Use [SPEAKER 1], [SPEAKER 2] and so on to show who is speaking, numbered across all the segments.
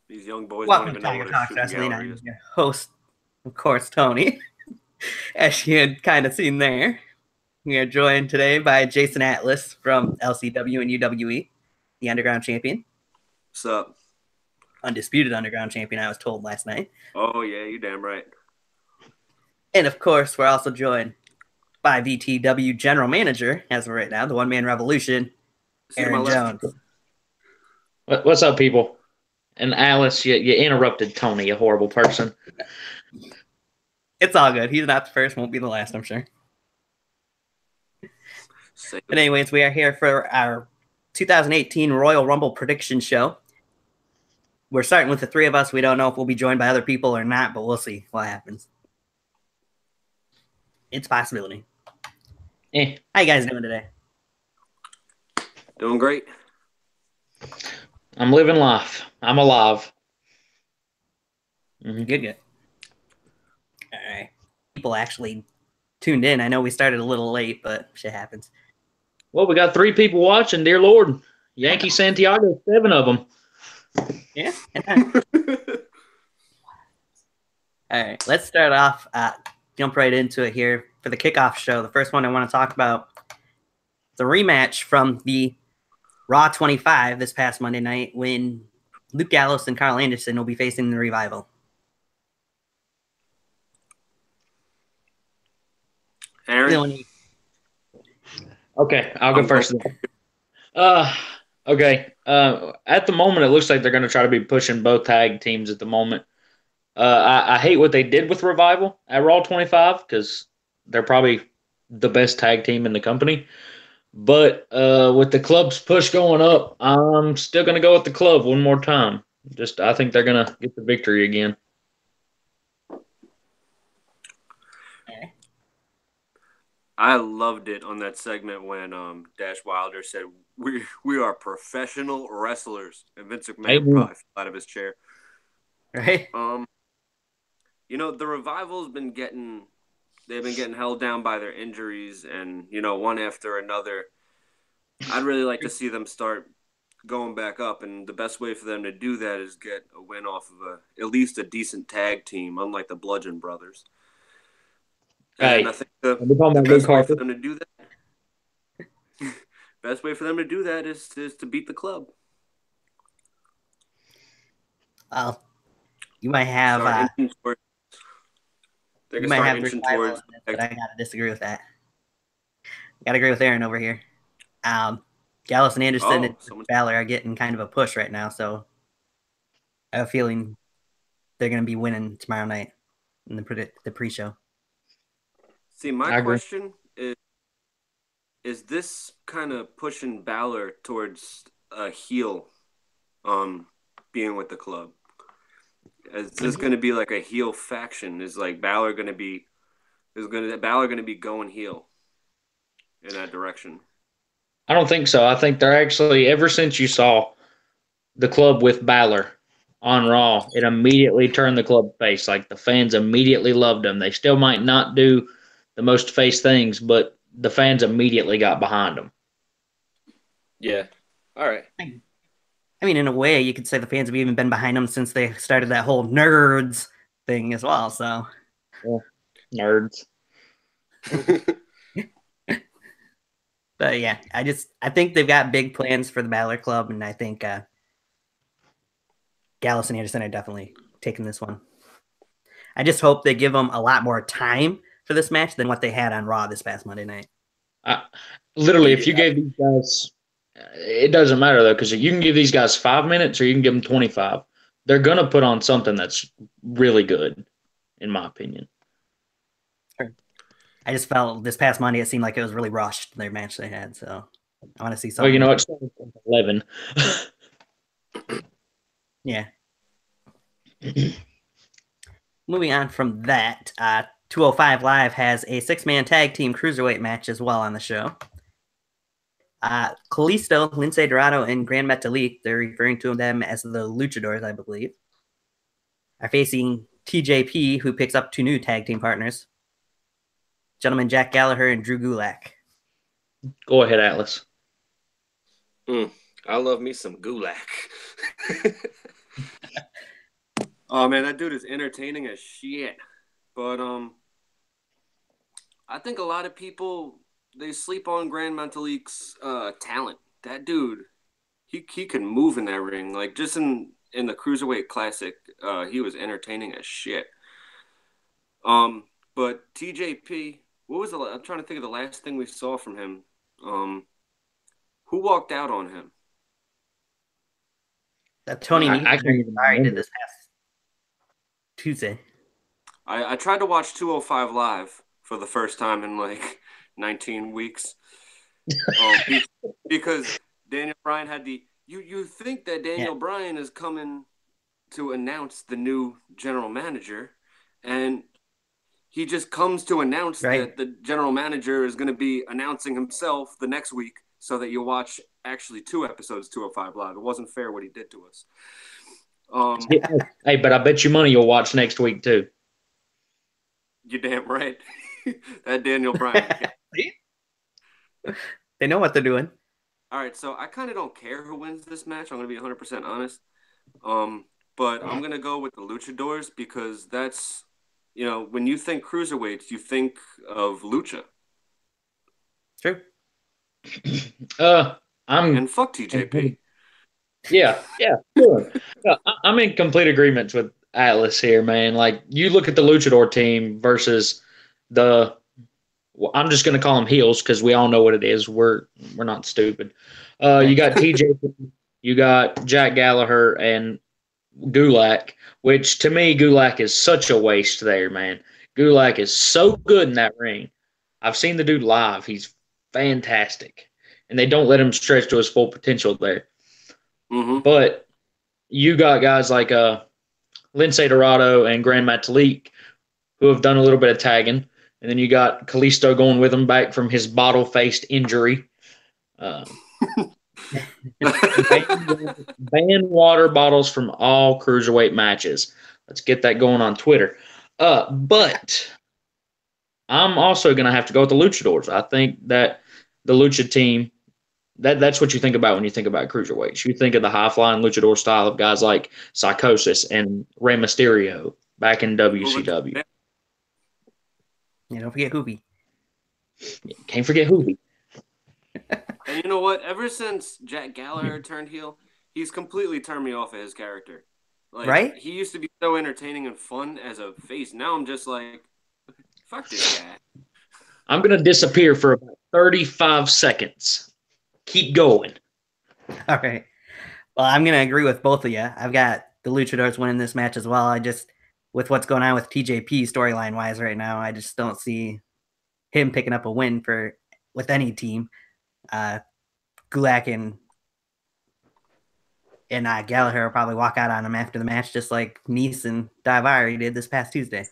[SPEAKER 1] These young boys don't
[SPEAKER 2] Welcome
[SPEAKER 1] even
[SPEAKER 2] to
[SPEAKER 1] know what
[SPEAKER 2] Tiger
[SPEAKER 1] a
[SPEAKER 2] Talks
[SPEAKER 1] shooting
[SPEAKER 2] Wrestling.
[SPEAKER 1] gallery
[SPEAKER 2] I'm
[SPEAKER 1] is.
[SPEAKER 2] your host, of course, Tony. As you had kind of seen there, we are joined today by Jason Atlas from LCW and UWE, the Underground Champion.
[SPEAKER 1] What's up?
[SPEAKER 2] Undisputed Underground Champion, I was told last night.
[SPEAKER 1] Oh, yeah, you damn right.
[SPEAKER 2] And of course, we're also joined by VTW General Manager, as of right now, the One Man Revolution, Aaron Jones.
[SPEAKER 3] What's up, people? And Alice, you interrupted Tony, a horrible person.
[SPEAKER 2] It's all good. He's not the first, won't be the last, I'm sure. But anyways, we are here for our 2018 Royal Rumble prediction show. We're starting with the three of us. We don't know if we'll be joined by other people or not, but we'll see what happens. It's a possibility. How you guys doing today?
[SPEAKER 1] Doing great.
[SPEAKER 3] I'm living life. I'm alive.
[SPEAKER 2] Mm-hmm. Good. All right. People actually tuned in. I know we started a little late, but shit happens.
[SPEAKER 3] Well, we got 3 people watching, dear Lord. Yankee Santiago, 7 of them.
[SPEAKER 2] Yeah. All right. Let's start off. Jump right into it here for the kickoff show. The first one I want to talk about the rematch from the Raw 25 this past Monday night when Luke Gallows and Carl Anderson will be facing the Revival.
[SPEAKER 1] Aaron?
[SPEAKER 3] Okay, I'll go first. Okay. At the moment, it looks like they're going to try to be pushing both tag teams at the moment. I hate what they did with Revival at Raw 25 because they're probably the best tag team in the company. But with the club's push going up, I'm still going to go with the club one more time. I think they're going to get the victory again.
[SPEAKER 1] I loved it on that segment when Dash Wilder said, we are professional wrestlers. And Vince McMahon probably fell out of his chair.
[SPEAKER 2] Right.
[SPEAKER 1] You know, the Revival's been getting held down by their injuries and, you know, one after another. I'd really like to see them start going back up, and the best way for them to do that is get a win off of at least a decent tag team, unlike the Bludgeon Brothers. And I think the best way for them to do that best way for them to do that is to beat the club.
[SPEAKER 2] Well, you might have Revival, but I gotta disagree with that. I gotta agree with Aaron over here. Gallows and Anderson and Balor are getting kind of a push right now, so I have a feeling they're going to be winning tomorrow night in the pre-show.
[SPEAKER 1] See, my question is this kind of pushing Balor towards a heel being with the club? Is this going to be like a heel faction? Is like Balor going to be going heel in that direction?
[SPEAKER 3] I don't think so. I think they're actually, ever since you saw the club with Balor on Raw, it immediately turned the club face. Like, the fans immediately loved them. They still might not do the most face things, but the fans immediately got behind them.
[SPEAKER 1] Yeah. All right.
[SPEAKER 2] I mean, in a way, you could say the fans have even been behind them since they started that whole nerds thing as well. So,
[SPEAKER 3] yeah. Nerds.
[SPEAKER 2] But yeah, I think they've got big plans for the Balor Club, and I think Gallows and Anderson are definitely taking this one. I just hope they give them a lot more time for this match than what they had on Raw this past Monday night.
[SPEAKER 3] Literally, if you gave these guys, it doesn't matter though, because you can give these guys 5 minutes or you can give them 25. They're going to put on something that's really good, in my opinion.
[SPEAKER 2] I just felt this past Monday it seemed like it was really rushed, their match they had, so I want to see something.
[SPEAKER 3] Well, you know, it's 11.
[SPEAKER 2] Yeah. Moving on from that, 205 Live has a 6-man tag team cruiserweight match as well on the show. Kalisto, Lince Dorado, and Grand Metalik, they're referring to them as the Luchadors, I believe, are facing TJP, who picks up 2 new tag team partners. Gentleman Jack Gallagher and Drew Gulak.
[SPEAKER 3] Go ahead, Atlas.
[SPEAKER 1] I love me some Gulak. Oh man, that dude is entertaining as shit. But I think a lot of people they sleep on Grand Metalik's talent. That dude, he can move in that ring. Like just in the Cruiserweight Classic, he was entertaining as shit. But TJP, what was I'm trying to think of the last thing we saw from him. Who walked out on him?
[SPEAKER 2] That Tony Nese did this past Tuesday.
[SPEAKER 1] I tried to watch 205 Live for the first time in like 19 weeks. Because Daniel Bryan had you think that Daniel Bryan is coming to announce the new general manager, and he just comes to announce that the general manager is going to be announcing himself the next week so that you watch actually 2 episodes 205 Live. It wasn't fair what he did to us.
[SPEAKER 3] Hey, but I bet you money you'll watch next week too.
[SPEAKER 1] You're damn right. That Daniel Bryan.
[SPEAKER 2] They know what they're doing.
[SPEAKER 1] All right, so I kind of don't care who wins this match. I'm going to be 100% honest. But I'm going to go with the Luchadors because that's, when you think cruiserweights, you think of Lucha.
[SPEAKER 2] True.
[SPEAKER 1] And fuck TJP.
[SPEAKER 3] Yeah, sure. I'm in complete agreement with Atlas here, man. Like, you look at the Luchador team versus I'm just going to call them heels because we all know what it is. We're not stupid. You got TJP, you got Jack Gallagher, and Gulak, which to me, Gulak is such a waste there, man. Gulak is so good in that ring. I've seen the dude live. He's fantastic. And they don't let him stretch to his full potential there.
[SPEAKER 1] Mm-hmm.
[SPEAKER 3] But you got guys like Lince Dorado and Grand Metalik who have done a little bit of tagging. And then you got Kalisto going with him back from his bottle-faced injury. Ban water bottles from all cruiserweight matches. Let's get that going on Twitter. But I'm also going to have to go with the Luchadors. I think that the Lucha team, that's what you think about when you think about cruiserweights. You think of the high-flying Luchador style of guys like Psychosis and Rey Mysterio back in WCW.
[SPEAKER 2] Yeah, don't forget Hoopy.
[SPEAKER 3] Can't forget Hoopy.
[SPEAKER 1] And you know what? Ever since Jack Gallagher turned heel, he's completely turned me off of his character. Like,
[SPEAKER 2] right?
[SPEAKER 1] He used to be so entertaining and fun as a face. Now I'm just like, fuck this guy.
[SPEAKER 3] I'm going to disappear for about 35 seconds. Keep going.
[SPEAKER 2] All right. Well, I'm going to agree with both of you. I've got the Luchadors winning this match as well. With what's going on with TJP storyline-wise right now, I just don't see him picking up a win with any team. Gulak and Gallagher will probably walk out on him after the match, just like Nese and Daivari did this past Tuesday.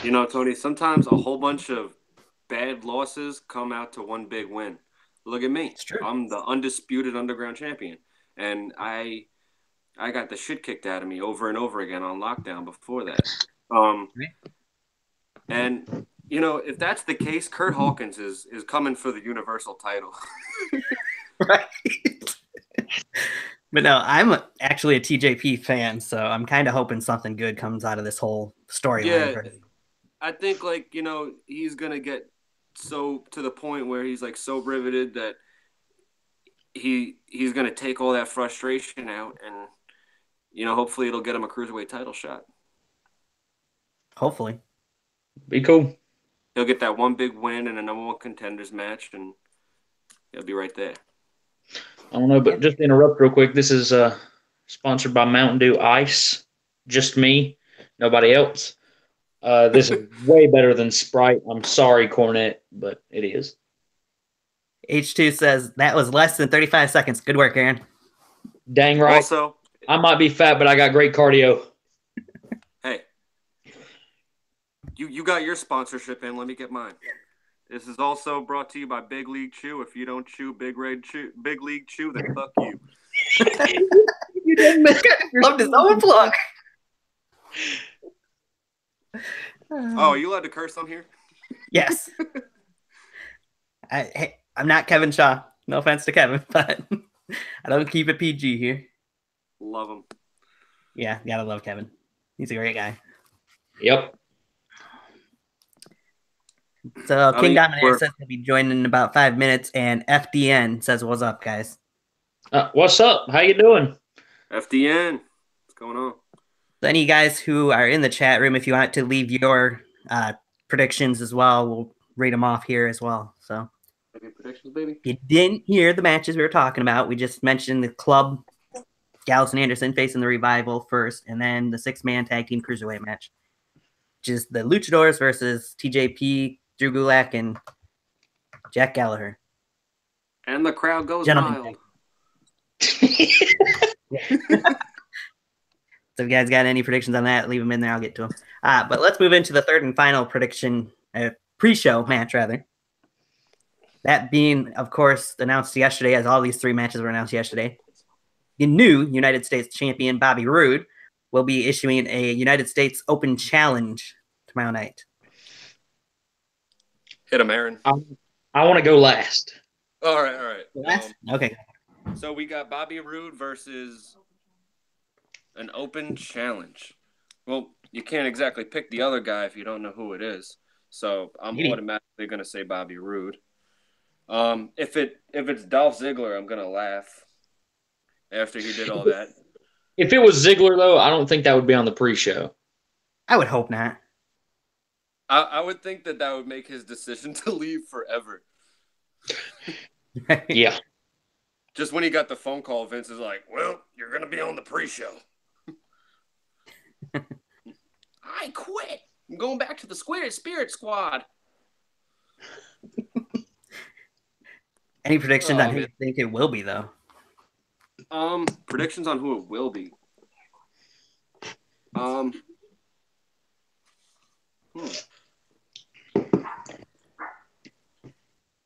[SPEAKER 1] Tony, sometimes a whole bunch of bad losses come out to one big win. Look at me.
[SPEAKER 2] It's true.
[SPEAKER 1] I'm the undisputed underground champion. And I got the shit kicked out of me over and over again on lockdown before that. And, if that's the case, Kurt Hawkins is coming for the Universal title.
[SPEAKER 2] Right. But no, I'm actually a TJP fan, so I'm kind of hoping something good comes out of this whole storyline.
[SPEAKER 1] Yeah, I think, he's going to get so to the point where he's, so riveted that he's going to take all that frustration out and, hopefully it'll get him a Cruiserweight title shot.
[SPEAKER 2] Hopefully.
[SPEAKER 3] Be cool.
[SPEAKER 1] He'll get that one big win in a number 1 contenders match, and he'll be right there.
[SPEAKER 3] I don't know, but just to interrupt real quick, this is sponsored by Mountain Dew Ice. Just me, nobody else. This is way better than Sprite. I'm sorry, Cornette, but it is.
[SPEAKER 2] H2 says, that was less than 35 seconds. Good work, Aaron.
[SPEAKER 3] Dang right.
[SPEAKER 1] Also,
[SPEAKER 3] I might be fat, but I got great cardio.
[SPEAKER 1] Hey, you got your sponsorship in. Let me get mine. This is also brought to you by Big League Chew. If you don't chew Big League Chew, then fuck you.
[SPEAKER 2] You didn't make it. Loved his own plug.
[SPEAKER 1] Oh, are you allowed to curse on here?
[SPEAKER 2] Yes. I'm not Kevin Shaw. No offense to Kevin, but I don't keep it PG here.
[SPEAKER 1] Love him.
[SPEAKER 2] Yeah, gotta love Kevin. He's a great guy.
[SPEAKER 3] Yep.
[SPEAKER 2] So King Dominator says he'll be joining in about 5 minutes, and FDN says, "What's up, guys?"
[SPEAKER 3] What's up? How you doing?
[SPEAKER 1] FDN, what's going on?
[SPEAKER 2] So any guys who are in the chat room, if you want to leave your predictions as well, we'll read them off here as well. So,
[SPEAKER 1] predictions, baby.
[SPEAKER 2] If you didn't hear the matches we were talking about, we just mentioned the club, Gallus and Anderson facing the Revival first, and then the 6-man tag team cruiserweight match, which is the Luchadors versus TJP, Drew Gulak, and Jack Gallagher.
[SPEAKER 1] And the crowd goes wild.
[SPEAKER 2] So if you guys got any predictions on that, leave them in there. I'll get to them. But let's move into the third and final prediction, pre-show match, rather. That being, of course, announced yesterday, as all these 3 matches were announced yesterday. The new United States champion, Bobby Roode, will be issuing a United States Open Challenge tomorrow night.
[SPEAKER 1] Hit him, Aaron.
[SPEAKER 3] I want to go last.
[SPEAKER 1] All right.
[SPEAKER 2] Last? Okay.
[SPEAKER 1] So we got Bobby Roode versus an Open Challenge. Well, you can't exactly pick the other guy if you don't know who it is. So I'm automatically going to say Bobby Roode. If it's Dolph Ziggler, I'm going to laugh after he did all that.
[SPEAKER 3] If it was Ziggler, though, I don't think that would be on the pre-show.
[SPEAKER 2] I would hope not.
[SPEAKER 1] I would think that would make his decision to leave forever.
[SPEAKER 3] Yeah.
[SPEAKER 1] Just when he got the phone call, Vince is like, well, you're going to be on the pre-show. I quit. I'm going back to the Spirit Squad.
[SPEAKER 2] Any predictions on who you think it will be, though?
[SPEAKER 1] Predictions on who it will be.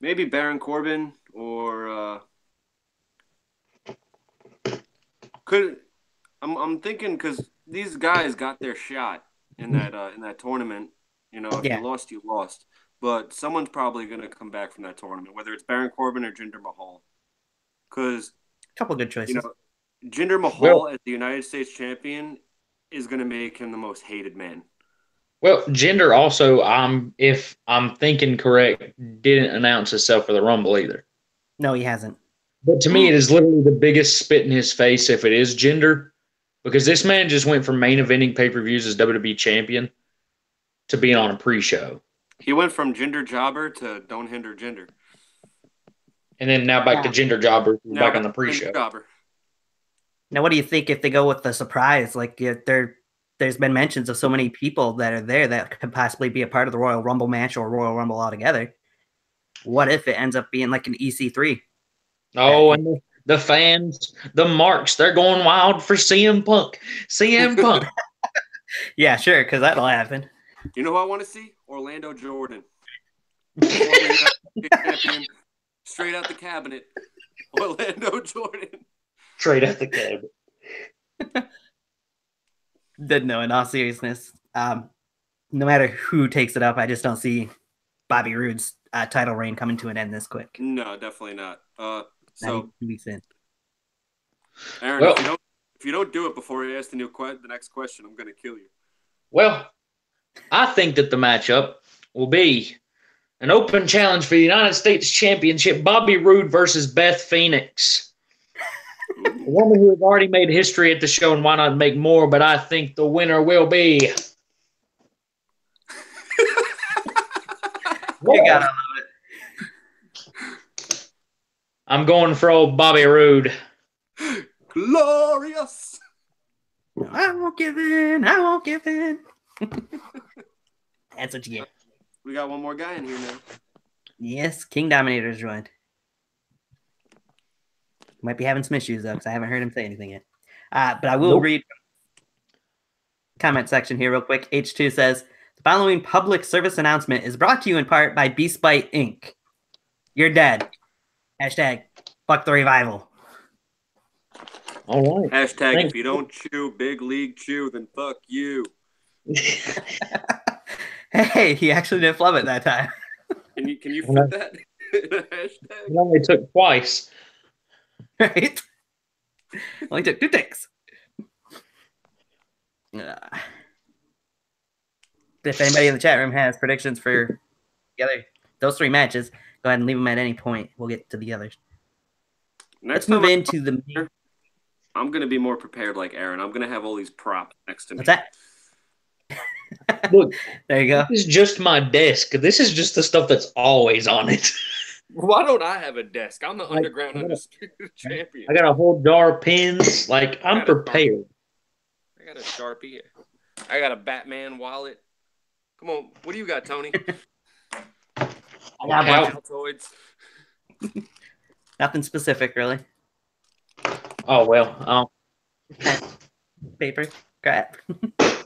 [SPEAKER 1] Maybe Baron Corbin or I'm thinking because these guys got their shot in that tournament. You know, if you lost, you lost. But someone's probably going to come back from that tournament, whether it's Baron Corbin or Jinder Mahal. Because
[SPEAKER 2] a couple good choices.
[SPEAKER 1] You know, Jinder Mahal as the United States champion is going to make him the most hated man.
[SPEAKER 3] Well, Jinder also, if I'm thinking correct, didn't announce himself for the Rumble either.
[SPEAKER 2] No, he hasn't.
[SPEAKER 3] But to me, it is literally the biggest spit in his face if it is Jinder, because this man just went from main eventing pay-per-views as WWE champion to being on a pre-show.
[SPEAKER 1] He went from Jinder Jobber to Don't Hinder Jinder.
[SPEAKER 3] And then now back to Jinder Jobber, back on the pre-show.
[SPEAKER 2] Now, what do you think if they go with the surprise? Like, there's been mentions of so many people that are there that could possibly be a part of the Royal Rumble match or Royal Rumble altogether. What if it ends up being like an EC3?
[SPEAKER 3] Oh, and the fans, the marks, they're going wild for CM Punk. CM Punk.
[SPEAKER 2] Yeah, sure, because that'll happen.
[SPEAKER 1] You know who I want to see? Orlando Jordan. Straight out the cabinet. Orlando Jordan.
[SPEAKER 3] Straight out the cabinet.
[SPEAKER 2] No, in all seriousness, no matter who takes it up, I just don't see Bobby Roode's title reign coming to an end this quick.
[SPEAKER 1] No, definitely not. So
[SPEAKER 2] 2 weeks in.
[SPEAKER 1] Aaron, if you don't do it before I ask the next question, I'm going to kill you.
[SPEAKER 3] Well, I think that the matchup will be an open challenge for the United States Championship, Bobby Roode versus Beth Phoenix. A woman who has already made history at the show, and why not make more, but I think the winner will be...
[SPEAKER 2] You gotta love it.
[SPEAKER 3] I'm going for old Bobby Roode.
[SPEAKER 1] Glorious!
[SPEAKER 2] I won't give in. I won't give in. That's what you get.
[SPEAKER 1] We got one more guy in here now.
[SPEAKER 2] Yes, King Dominator's joined. Might be having some issues, though, because I haven't heard him say anything yet. But I will read comment section here real quick. H2 says, the following public service announcement is brought to you in part by Beast Bite Inc. You're dead. Hashtag fuck the revival.
[SPEAKER 3] All right.
[SPEAKER 1] Hashtag if you don't chew Big League Chew, then fuck you.
[SPEAKER 2] Hey, he actually didn't flub it that time.
[SPEAKER 1] Can you fit that in a hashtag?
[SPEAKER 3] It only took twice.
[SPEAKER 2] Right? Only took 2 takes. If anybody in the chat room has predictions for those 3 matches, go ahead and leave them at any point. We'll get to the others. Let's move into the main.
[SPEAKER 1] I'm going to be more prepared like Aaron. I'm going to have all these props next to me.
[SPEAKER 2] What's that?
[SPEAKER 3] Look,
[SPEAKER 2] there you go.
[SPEAKER 3] This is just my desk. This is just the stuff that's always on it.
[SPEAKER 1] Why don't I have a desk? I'm the underground undisputed champion.
[SPEAKER 3] I got a whole jar of pins. Like, I'm prepared.
[SPEAKER 1] I got a Sharpie. I got a Batman wallet. Come on. What do you got, Tony?
[SPEAKER 2] I got
[SPEAKER 1] Altoids.
[SPEAKER 2] Nothing specific, really.
[SPEAKER 3] Oh, well.
[SPEAKER 2] Paper. Crap. Yes.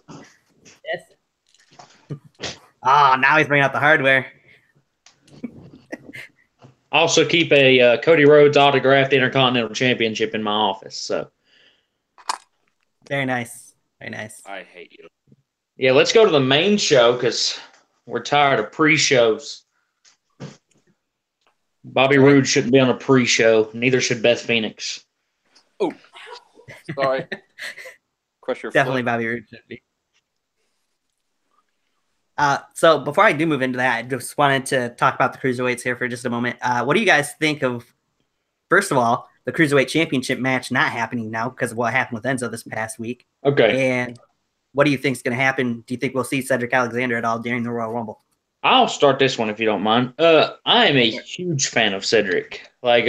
[SPEAKER 2] Oh, now he's bringing out the hardware.
[SPEAKER 3] I also keep a Cody Rhodes autographed Intercontinental Championship in my office. So,
[SPEAKER 2] very nice. Very nice.
[SPEAKER 1] I hate you.
[SPEAKER 3] Yeah, let's go to the main show because we're tired of pre-shows. Bobby Roode shouldn't be on a pre-show. Neither should Beth Phoenix.
[SPEAKER 1] Oh, sorry. Crush your
[SPEAKER 2] Definitely
[SPEAKER 1] foot.
[SPEAKER 2] Bobby Roode should be. So before I do move into that, I just wanted to talk about the Cruiserweights here for just a moment. What do you guys think of, first of all, the Cruiserweight Championship match not happening now because of what happened with Enzo this past week?
[SPEAKER 3] Okay.
[SPEAKER 2] And what do you think is going to happen? Do you think we'll see Cedric Alexander at all during the Royal Rumble?
[SPEAKER 3] I'll start this one if you don't mind. I am a huge fan of Cedric. Like,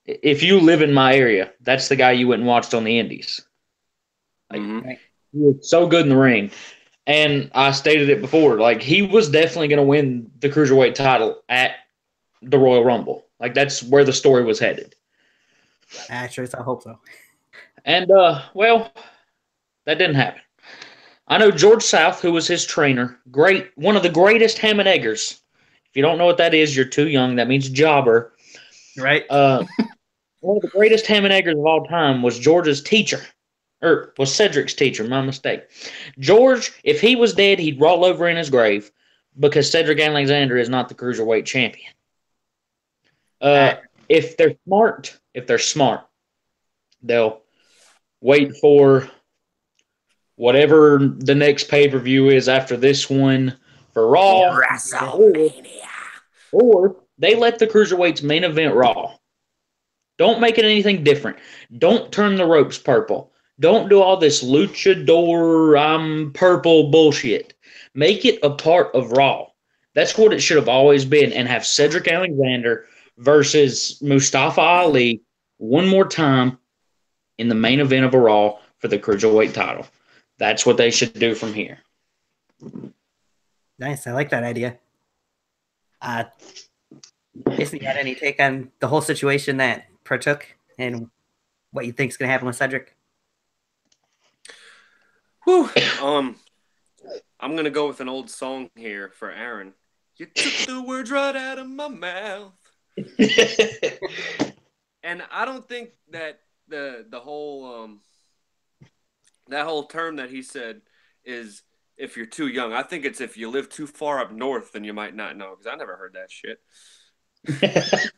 [SPEAKER 3] if you live in my area, that's the guy you went and watched on the Indies. Like, he was so good in the ring. And I stated it before, like, he was definitely going to win the Cruiserweight title at the Royal Rumble. Like, that's where the story was headed.
[SPEAKER 2] Actually, I hope so.
[SPEAKER 3] And, well, that didn't happen. I know George South, who was his trainer, one of the greatest ham and eggers. If you don't know what that is, you're too young. That means jobber.
[SPEAKER 2] Right.
[SPEAKER 3] One of the greatest ham and eggers of all time was George's teacher. Or was Cedric's teacher, my mistake. George, if he was dead, he'd roll over in his grave because Cedric Alexander is not the Cruiserweight champion. If they're smart, they'll wait for whatever the next pay-per-view is after this one for Raw. Or they let the Cruiserweights main event Raw. Don't make it anything different. Don't turn the ropes purple. Don't do all this luchador, I'm purple bullshit. Make it a part of Raw. That's what it should have always been. And have Cedric Alexander versus Mustafa Ali one more time in the main event of a Raw for the Cruiserweight title. That's what they should do from here.
[SPEAKER 2] Nice. I like that idea. Jason, you had any take on the whole situation that partook and what you think is going to happen with Cedric?
[SPEAKER 1] Whew. I'm going to go with an old song here for Aaron. You took the words right out of my mouth. And I don't think that the whole that whole term that he said is if you're too young. I think it's if you live too far up north, then you might not know, because I never heard that shit.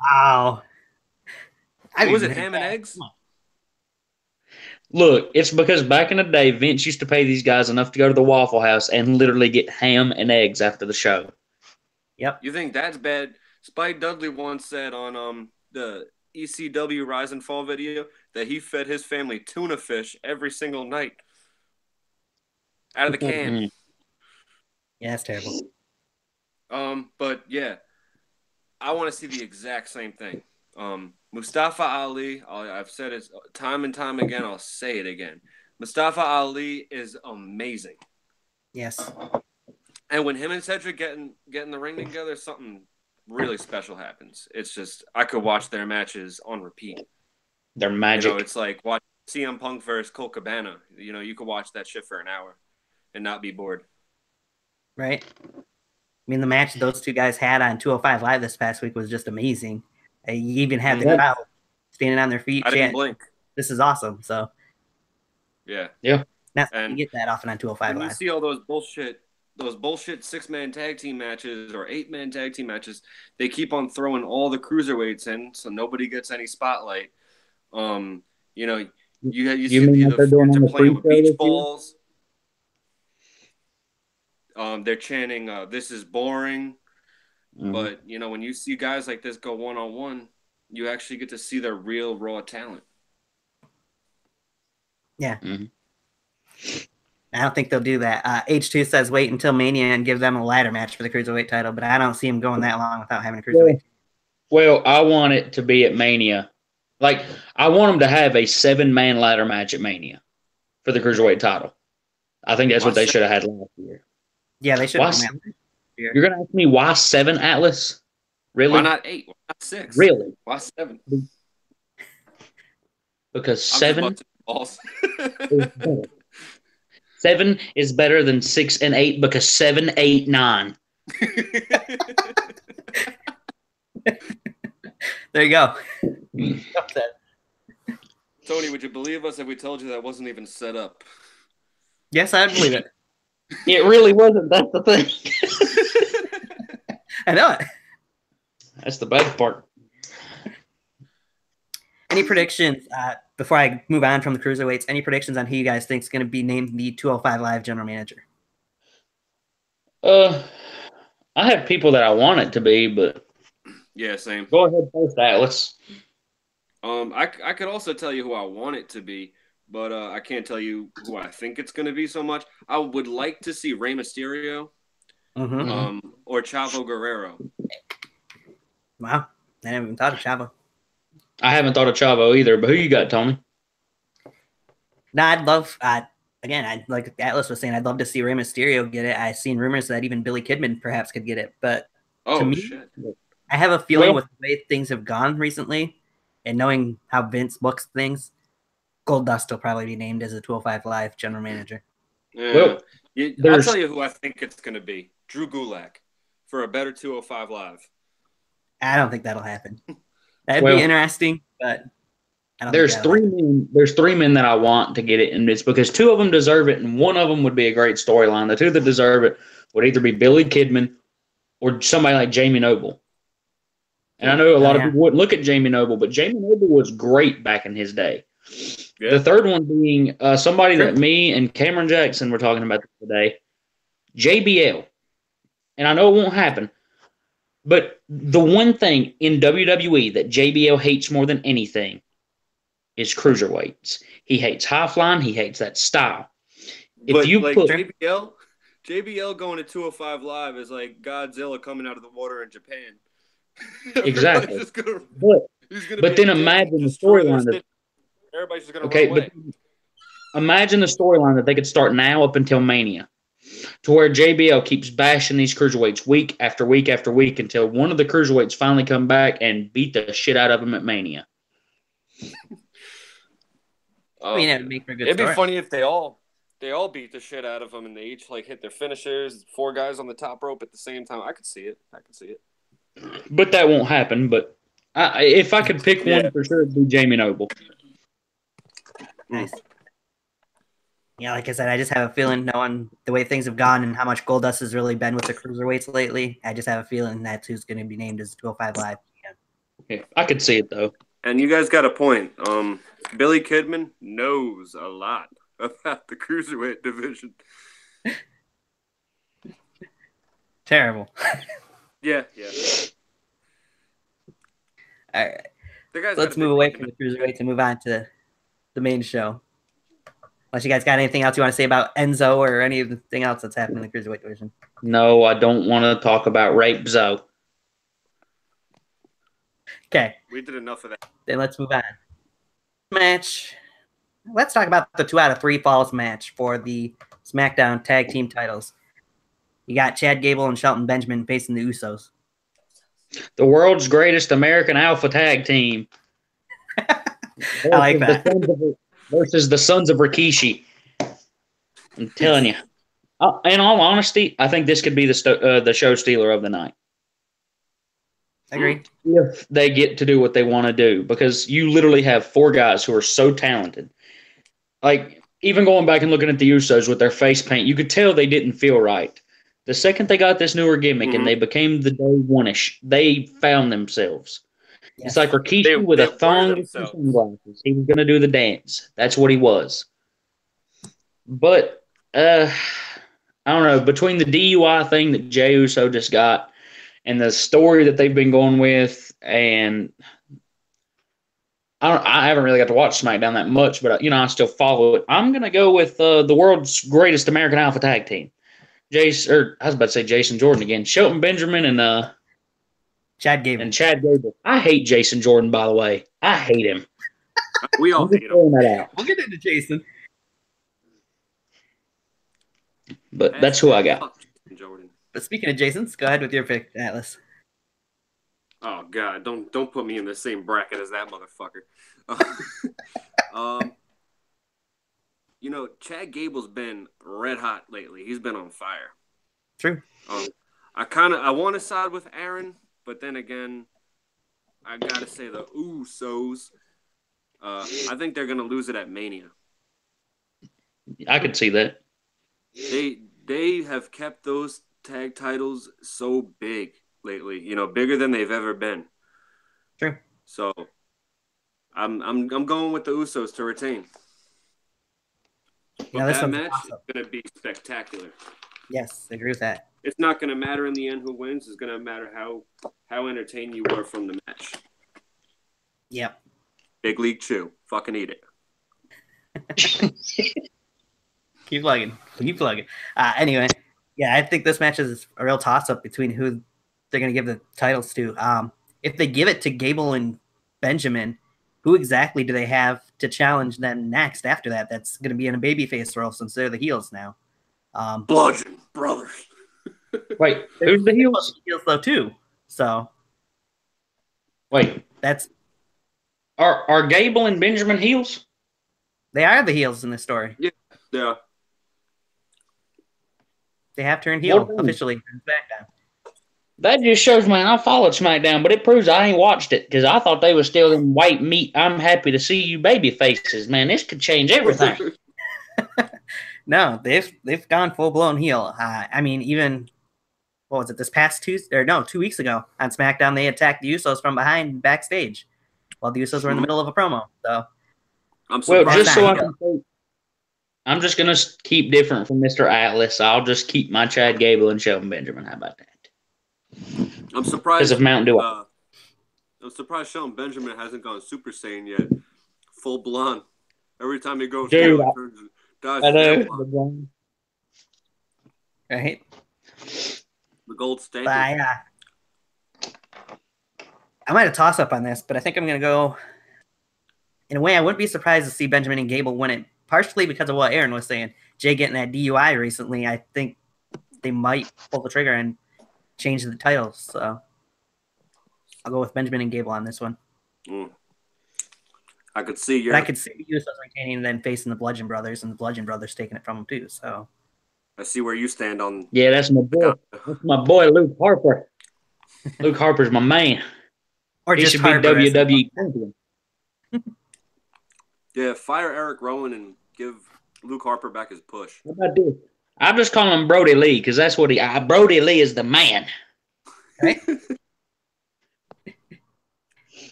[SPEAKER 2] Wow.
[SPEAKER 1] Was it ham and eggs?
[SPEAKER 3] Look, it's because back in the day, Vince used to pay these guys enough to go to the Waffle House and literally get ham and eggs after the show.
[SPEAKER 2] Yep.
[SPEAKER 1] You think that's bad? Spike Dudley once said on the ECW Rise and Fall video that he fed his family tuna fish every single night out of the can.
[SPEAKER 2] Yeah, that's terrible.
[SPEAKER 1] But yeah, I want to see the exact same thing. Mustafa Ali, I've said it time and time again. I'll say it again. Mustafa Ali is amazing.
[SPEAKER 2] Yes.
[SPEAKER 1] And when him and Cedric get in the ring together, something really special happens. It's just, I could watch their matches on repeat.
[SPEAKER 3] They're magic.
[SPEAKER 1] You know, it's like watching CM Punk versus Colt Cabana. You know, you could watch that shit for an hour and not be bored.
[SPEAKER 2] Right. I mean, the match those two guys had on 205 Live this past week was just amazing. You even had the crowd standing on their feet.
[SPEAKER 1] I didn't blink.
[SPEAKER 2] This is awesome. So,
[SPEAKER 1] yeah.
[SPEAKER 2] That's you get that often on 205 Live.
[SPEAKER 1] You see all those bullshit 6-man tag team matches or 8-man tag team matches. They keep on throwing all the cruiserweights in, so nobody gets any spotlight. You know, You
[SPEAKER 3] see mean what they're doing on the
[SPEAKER 1] playing with beach
[SPEAKER 3] this
[SPEAKER 1] balls. They're chanting, "This is boring." But when you see guys like this go one-on-one, you actually get to see their real raw talent.
[SPEAKER 2] Yeah. I don't think they'll do that. H2 says wait until Mania and give them a ladder match for the Cruiserweight title, but I don't see him going that long without having a Cruiserweight.
[SPEAKER 3] Well, I want it to be at Mania. Like, I want them to have a 7-man ladder match at Mania for the Cruiserweight title. I think that's what they should have had last year.
[SPEAKER 2] Yeah, they should have.
[SPEAKER 3] You're going to ask me why 7, Atlas? Really?
[SPEAKER 1] Why not 8? Why not 6?
[SPEAKER 3] Really?
[SPEAKER 1] Why 7?
[SPEAKER 3] Because 7 7 is better than 6 and 8 because 7, 8, 9.
[SPEAKER 2] There you go.
[SPEAKER 1] Tony, would you believe us if we told you that wasn't even set up?
[SPEAKER 2] Yes, I'd believe it.
[SPEAKER 3] It really wasn't. That's the thing.
[SPEAKER 2] I know it.
[SPEAKER 3] That's the bad part.
[SPEAKER 2] Any predictions, before I move on from the Cruiserweights, any predictions on who you guys think is going to be named the 205 Live general manager?
[SPEAKER 3] I have people that I want it to be, but...
[SPEAKER 1] Yeah, same.
[SPEAKER 3] Go ahead first, Atlas.
[SPEAKER 1] I could also tell you who I want it to be, but I can't tell you who I think it's going to be so much. I would like to see Rey Mysterio or Chavo Guerrero.
[SPEAKER 2] Wow. I haven't even thought of Chavo.
[SPEAKER 3] I haven't thought of Chavo either, but who you got, Tony?
[SPEAKER 2] No, I'd love, again, like Atlas was saying, I'd love to see Rey Mysterio get it. I've seen rumors that even Billy Kidman perhaps could get it, but to me,
[SPEAKER 1] shit.
[SPEAKER 2] I have a feeling with the way things have gone recently and knowing how Vince books things, Goldust will probably be named as a 205 Live general manager.
[SPEAKER 1] Yeah. Well, I'll tell you who I think it's going to be. Drew Gulak for a better 205 Live.
[SPEAKER 2] I don't think that'll happen. That'd be interesting, but I don't
[SPEAKER 3] there's three men. There's 3 men that I want to get it, and it's because 2 of them deserve it, and 1 of them would be a great storyline. The 2 that deserve it would either be Billy Kidman or somebody like Jamie Noble. And I know a lot of people wouldn't look at Jamie Noble, but Jamie Noble was great back in his day. Yeah. The third one being somebody that me and Cameron Jackson were talking about today, JBL. And I know it won't happen, but the one thing in WWE that JBL hates more than anything is cruiserweights. He hates high flying. He hates that style.
[SPEAKER 1] But if you like put JBL going to 205 Live is like Godzilla coming out of the water in Japan.
[SPEAKER 3] Exactly. But then imagine the storyline that
[SPEAKER 1] everybody's just going to run away.
[SPEAKER 3] Imagine the storyline that they could start now up until Mania, to where JBL keeps bashing these cruiserweights week after week after week until one of the cruiserweights finally come back and beat the shit out of him at Mania.
[SPEAKER 2] I mean, it'd make for a good
[SPEAKER 1] It'd
[SPEAKER 2] story.
[SPEAKER 1] be funny if they all beat the shit out of them and they each like hit their finishers, 4 guys on the top rope at the same time. I could see it.
[SPEAKER 3] But that won't happen. But if I could pick one for sure, it'd be Jamie Noble.
[SPEAKER 2] Nice. Yeah, like I said, I just have a feeling, knowing the way things have gone and how much Goldust has really been with the cruiserweights lately, I just have a feeling that's who's going to be named as 205 Live.
[SPEAKER 3] Yeah, I could see it, though.
[SPEAKER 1] And you guys got a point. Billy Kidman knows a lot about the cruiserweight division.
[SPEAKER 2] Terrible.
[SPEAKER 1] Yeah.
[SPEAKER 2] All right. So let's move away from the cruiserweights and move on to the main show. Unless you guys got anything else you want to say about Enzo or anything else that's happening in the cruiserweight division.
[SPEAKER 3] No, I don't want to talk about Rape Zo.
[SPEAKER 2] Okay.
[SPEAKER 1] We did enough of that.
[SPEAKER 2] Then let's move on. Match. Let's talk about the 2 out of 3 falls match for the SmackDown tag team titles. You got Chad Gable and Shelton Benjamin facing the Usos.
[SPEAKER 3] The world's greatest American alpha tag team.
[SPEAKER 2] I like that.
[SPEAKER 3] Versus the Sons of Rikishi. I'm telling you. In all honesty, I think this could be the show stealer of the night.
[SPEAKER 2] Agreed.
[SPEAKER 3] If they get to do what they want to do. Because you literally have 4 guys who are so talented. Like, even going back and looking at the Usos with their face paint, you could tell they didn't feel right. The second they got this newer gimmick and they became the day one-ish, they found themselves. It's like Rikishi with a thong and sunglasses. He was going to do the dance. That's what he was. But, I don't know. Between the DUI thing that Jey Uso just got and the story that they've been going with, and I haven't really got to watch SmackDown that much, but, I still follow it. I'm going to go with the world's greatest American Alpha tag team. I was about to say Jason Jordan again. Shelton Benjamin and
[SPEAKER 2] Chad Gable.
[SPEAKER 3] I hate Jason Jordan, by the way. I hate him.
[SPEAKER 1] We all hate him.
[SPEAKER 2] We'll get into Jason.
[SPEAKER 3] But that's who I got.
[SPEAKER 2] Jordan. But speaking of Jason's, go ahead with your pick, Atlas.
[SPEAKER 1] Oh God, don't put me in the same bracket as that motherfucker. Chad Gable's been red hot lately. He's been on fire.
[SPEAKER 2] True.
[SPEAKER 1] I want to side with Aaron, but then again, I gotta say the Usos. I think they're gonna lose it at Mania.
[SPEAKER 3] I could see that.
[SPEAKER 1] They have kept those tag titles so big lately. Bigger than they've ever been.
[SPEAKER 2] True.
[SPEAKER 1] So, I'm going with the Usos to retain. But that match is going to be spectacular.
[SPEAKER 2] Yes, I agree with that.
[SPEAKER 1] It's not going to matter in the end who wins. It's going to matter how entertained you were from the match.
[SPEAKER 2] Yep.
[SPEAKER 1] Big League Chew. Fucking eat it.
[SPEAKER 2] Keep plugging. Anyway, yeah, I think this match is a real toss-up between who they're going to give the titles to. If they give it to Gable and Benjamin, who exactly do they have to challenge them next after that? That's going to be in a babyface role since they're the heels now.
[SPEAKER 1] Bludgeon Brothers.
[SPEAKER 3] Wait, who's the heels?
[SPEAKER 2] Heels though too. So
[SPEAKER 3] wait, are Gable and Benjamin heels?
[SPEAKER 2] They are the heels in this story.
[SPEAKER 1] Yeah.
[SPEAKER 2] They have turned heel officially in SmackDown.
[SPEAKER 3] That just shows, man, I followed SmackDown, but it proves I ain't watched it because I thought they were still in white meat. I'm happy to see you baby faces, man. This could change everything.
[SPEAKER 2] No, they've gone full blown heel. I mean, even what was it this past 2 weeks ago on SmackDown, they attacked the Usos from behind backstage while the Usos were in the middle of a promo. So
[SPEAKER 1] I'm surprised.
[SPEAKER 3] I'm just gonna keep different from Mr. Atlas. I'll just keep my Chad Gable and Shelton Benjamin. How about that?
[SPEAKER 1] I'm surprised.
[SPEAKER 3] Because of Mountain Dew.
[SPEAKER 1] I'm surprised Shelton Benjamin hasn't gone Super Saiyan yet. Full blonde. Every time he goes,
[SPEAKER 3] dude,
[SPEAKER 1] I
[SPEAKER 3] know.
[SPEAKER 2] Right.
[SPEAKER 1] The gold standard.
[SPEAKER 2] But, I might have toss up on this, but I think I'm going to go. In a way, I wouldn't be surprised to see Benjamin and Gable win it, partially because of what Aaron was saying. Jay getting that DUI recently, I think they might pull the trigger and change the titles. So I'll go with Benjamin and Gable on this one.
[SPEAKER 1] I could see
[SPEAKER 2] I could see the Usos retaining and then facing the Bludgeon Brothers, and the Bludgeon Brothers taking it from them too. So
[SPEAKER 1] I see where you stand on.
[SPEAKER 3] Yeah, that's my boy. That's my boy, Luke Harper. Luke Harper's my man.
[SPEAKER 2] Or
[SPEAKER 3] he
[SPEAKER 2] just
[SPEAKER 3] should
[SPEAKER 2] Harper
[SPEAKER 3] be WWE champion.
[SPEAKER 1] Yeah, fire Eric Rowan and give Luke Harper back his push.
[SPEAKER 3] What about this? I'm just calling him Brody Lee because that's what Brody Lee is the man.
[SPEAKER 2] Right?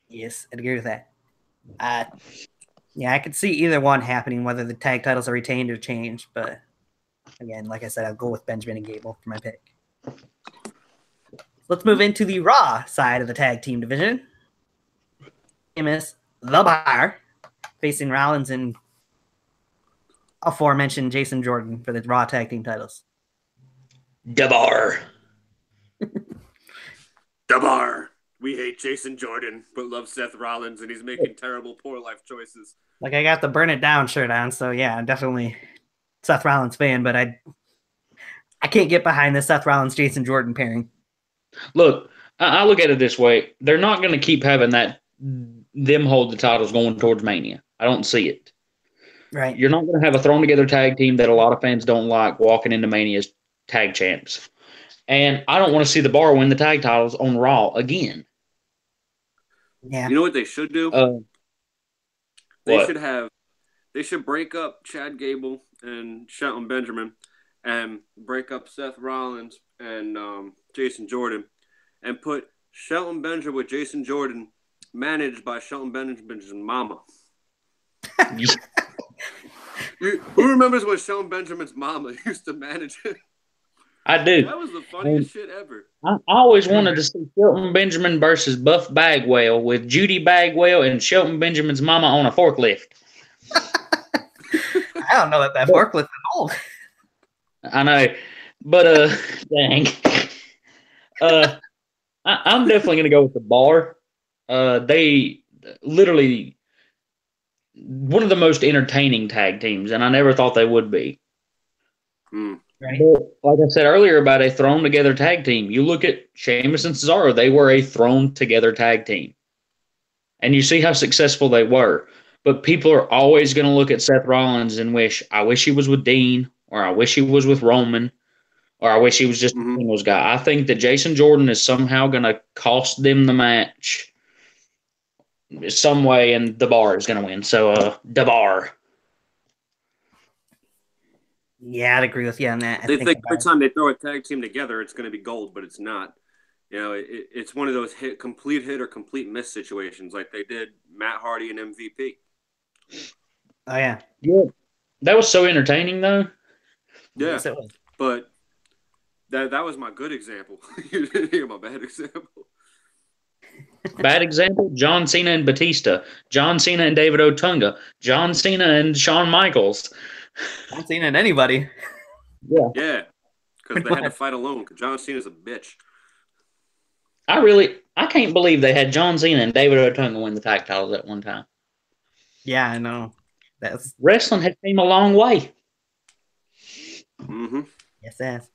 [SPEAKER 2] Yes, I'd agree with that. Yeah, I could see either one happening, whether the tag titles are retained or changed. But again, like I said, I'll go with Benjamin and Gable for my pick. Let's move into the Raw side of the tag team division. Famous The Bar facing Rollins and aforementioned Jason Jordan for the Raw tag team titles.
[SPEAKER 3] The Bar.
[SPEAKER 1] The Bar. We hate Jason Jordan, but love Seth Rollins, and he's making terrible, poor life choices.
[SPEAKER 2] Like, I got the Burn It Down shirt on, so yeah, I'm definitely Seth Rollins fan, but I can't get behind the Seth Rollins-Jason Jordan pairing.
[SPEAKER 3] Look, I look at it this way. They're not going to keep having them hold the titles going towards Mania. I don't see it.
[SPEAKER 2] Right.
[SPEAKER 3] You're not going to have a thrown-together tag team that a lot of fans don't like walking into Mania as tag champs. And I don't want to see the Bar win the tag titles on Raw again.
[SPEAKER 2] Yeah.
[SPEAKER 1] You know what they should do? They should break up Chad Gable and Shelton Benjamin and break up Seth Rollins and Jason Jordan and put Shelton Benjamin with Jason Jordan, managed by Shelton Benjamin's mama. Who remembers when Shelton Benjamin's mama used to manage him?
[SPEAKER 3] I do.
[SPEAKER 1] That was the funniest shit ever.
[SPEAKER 3] I always wanted to see Shelton Benjamin versus Buff Bagwell with Judy Bagwell and Shelton Benjamin's mama on a forklift.
[SPEAKER 2] I don't know that forklift is old.
[SPEAKER 3] I know, but dang. I'm definitely gonna go with the Bar. They literally one of the most entertaining tag teams, and I never thought they would be.
[SPEAKER 2] Right.
[SPEAKER 3] But like I said earlier about a thrown together tag team, you look at Sheamus and Cesaro, they were a thrown together tag team. And you see how successful they were. But people are always going to look at Seth Rollins and I wish he was with Dean, or I wish he was with Roman, or I wish he was just a singles guy. I think that Jason Jordan is somehow going to cost them the match some way, and the Bar is going to win. So, the Bar.
[SPEAKER 2] Yeah, I'd agree with you on that.
[SPEAKER 1] They think every time they throw a tag team together, it's going to be gold, but it's not. You know, it's one of those complete hit or complete miss situations, like they did Matt Hardy and MVP.
[SPEAKER 2] Oh yeah,
[SPEAKER 3] that was so entertaining, though.
[SPEAKER 1] Yeah,
[SPEAKER 2] yes, it was.
[SPEAKER 1] But that was my good example. You didn't hear my bad example.
[SPEAKER 3] Bad example: John Cena and Batista, John Cena and David Otunga, John Cena and Shawn Michaels.
[SPEAKER 2] John Cena and anybody.
[SPEAKER 1] Yeah, because they had to fight alone. Because John Cena's a bitch.
[SPEAKER 3] I can't believe they had John Cena and David Otunga win the tag titles at one time.
[SPEAKER 2] Yeah, I know.
[SPEAKER 3] Wrestling has came a long way.
[SPEAKER 1] Mm-hmm.
[SPEAKER 2] Yes, it has.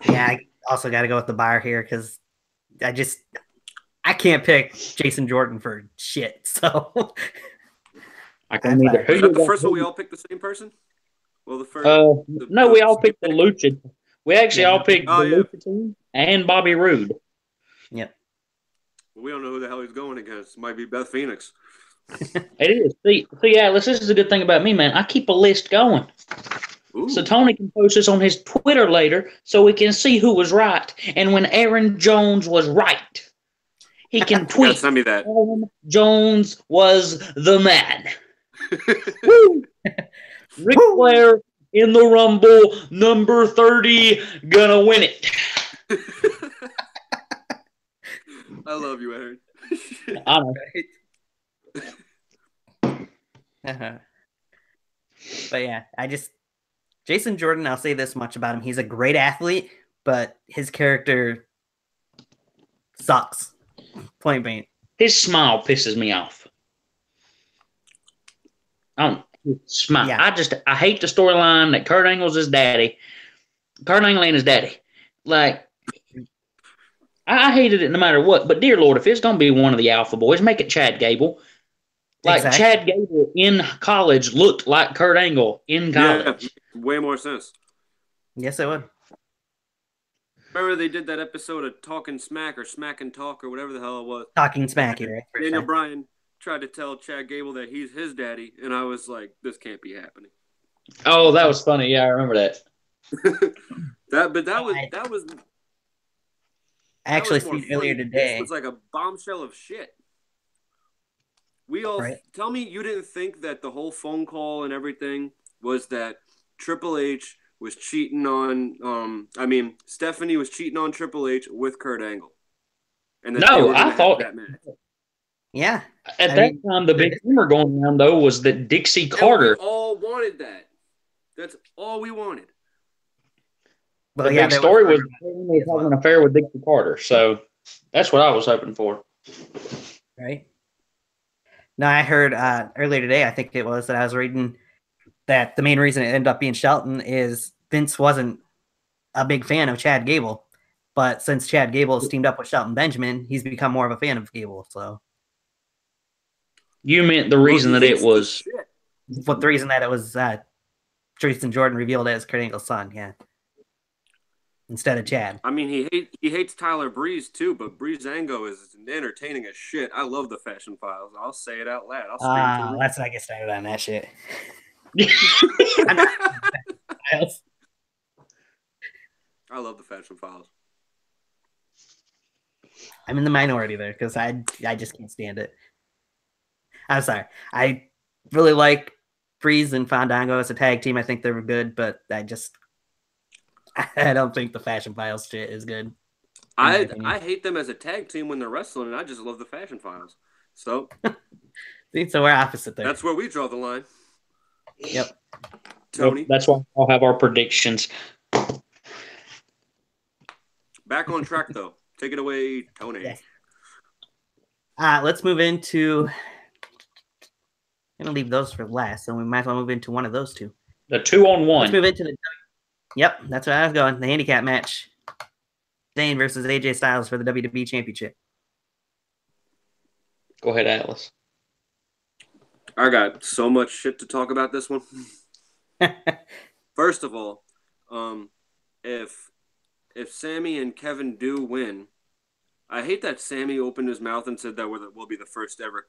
[SPEAKER 2] Yeah, I also got to go with the Bar here because I can't pick Jason Jordan for shit. So
[SPEAKER 3] I can't either.
[SPEAKER 1] Is that the first one we all picked the same person? Well, the first.
[SPEAKER 3] No, we all picked the Lucha. We actually all picked the Lucha team and Bobby Roode.
[SPEAKER 2] Yep.
[SPEAKER 1] Well, we don't know who the hell he's going against. It might be Beth Phoenix.
[SPEAKER 3] It is. See, Atlas, this is a good thing about me, man. I keep a list going.
[SPEAKER 1] Ooh.
[SPEAKER 3] So Tony can post this on his Twitter later so we can see who was right. And when Aaron Jones was right, he can tweet.
[SPEAKER 1] Send me that.
[SPEAKER 3] Aaron Jones was the man. Woo! Ric Flair in the Rumble, number 30, gonna win it.
[SPEAKER 1] I love you, Aaron.
[SPEAKER 3] I know.
[SPEAKER 2] But yeah, Jason Jordan, I'll say this much about him. He's a great athlete, but his character sucks. Point blank.
[SPEAKER 3] His smile pisses me off. Smile.
[SPEAKER 2] Yeah.
[SPEAKER 3] I hate the storyline that Kurt Angle's his daddy. Kurt Angle ain't his daddy. Like, I hated it no matter what. But dear Lord, if it's gonna be one of the Alpha Boys, make it Chad Gable. Like exactly. Chad Gable in college looked like Kurt Angle in college.
[SPEAKER 1] Yeah, way more sense.
[SPEAKER 2] Yes, it would.
[SPEAKER 1] Remember they did that episode of Talking Smack or Smack and Talk or whatever the hell it was.
[SPEAKER 2] Talking Smack, right?
[SPEAKER 1] Daniel Bryan tried to tell Chad Gable that he's his daddy, and I was like, this can't be happening.
[SPEAKER 3] Oh, that was funny. Yeah, I remember that.
[SPEAKER 1] that was
[SPEAKER 2] I actually seen earlier today.
[SPEAKER 1] It was like a bombshell of shit. We all tell me you didn't think that the whole phone call and everything was that Triple H was cheating on Stephanie was cheating on Triple H with Kurt Angle. And
[SPEAKER 3] no, I thought that
[SPEAKER 2] match. Yeah.
[SPEAKER 3] At that time the big rumor going around though was that Dixie Carter.
[SPEAKER 1] We all wanted that. That's all we wanted.
[SPEAKER 3] The big story was he was having an affair with Dixie Carter, so that's what I was hoping for.
[SPEAKER 2] Right. No, I heard earlier today, I think it was, that I was reading that the main reason it ended up being Shelton is Vince wasn't a big fan of Chad Gable. But since Chad Gable has teamed up with Shelton Benjamin, he's become more of a fan of Gable. So
[SPEAKER 3] you meant the reason that it was...
[SPEAKER 2] What the reason that it was Jason Jordan revealed as Kurt Angle's son, yeah. Instead of Chad.
[SPEAKER 1] I mean, he hates Tyler Breeze too, but Breezango is entertaining as shit. I love the Fashion Files. I'll say it out loud. I'll scream
[SPEAKER 2] let's not get started on that shit.
[SPEAKER 1] I love the Fashion Files.
[SPEAKER 2] I'm in the minority there because I just can't stand it. I'm sorry. I really like Breeze and Fandango as a tag team. I think they're good, but I don't think the Fashion Files shit is good.
[SPEAKER 1] I hate them as a tag team when they're wrestling, and I just love the Fashion Files. So,
[SPEAKER 2] so we're opposite there.
[SPEAKER 1] That's where we draw the line.
[SPEAKER 2] Yep.
[SPEAKER 1] Tony.
[SPEAKER 3] Well, that's why I'll have our predictions.
[SPEAKER 2] Back
[SPEAKER 1] on track, though. Take it away, Tony.
[SPEAKER 2] Yes. Let's move into. I'm going to leave those for last, so we might as well move into one of those two.
[SPEAKER 3] The 2-on-1.
[SPEAKER 2] Let's move into the. Yep, that's where I was going. The handicap match. Zayn versus AJ Styles for the WWE Championship.
[SPEAKER 3] Go ahead, Atlas.
[SPEAKER 1] I got so much shit to talk about this one. First of all, if Sammy and Kevin do win, I hate that Sammy opened his mouth and said that we'll be the first ever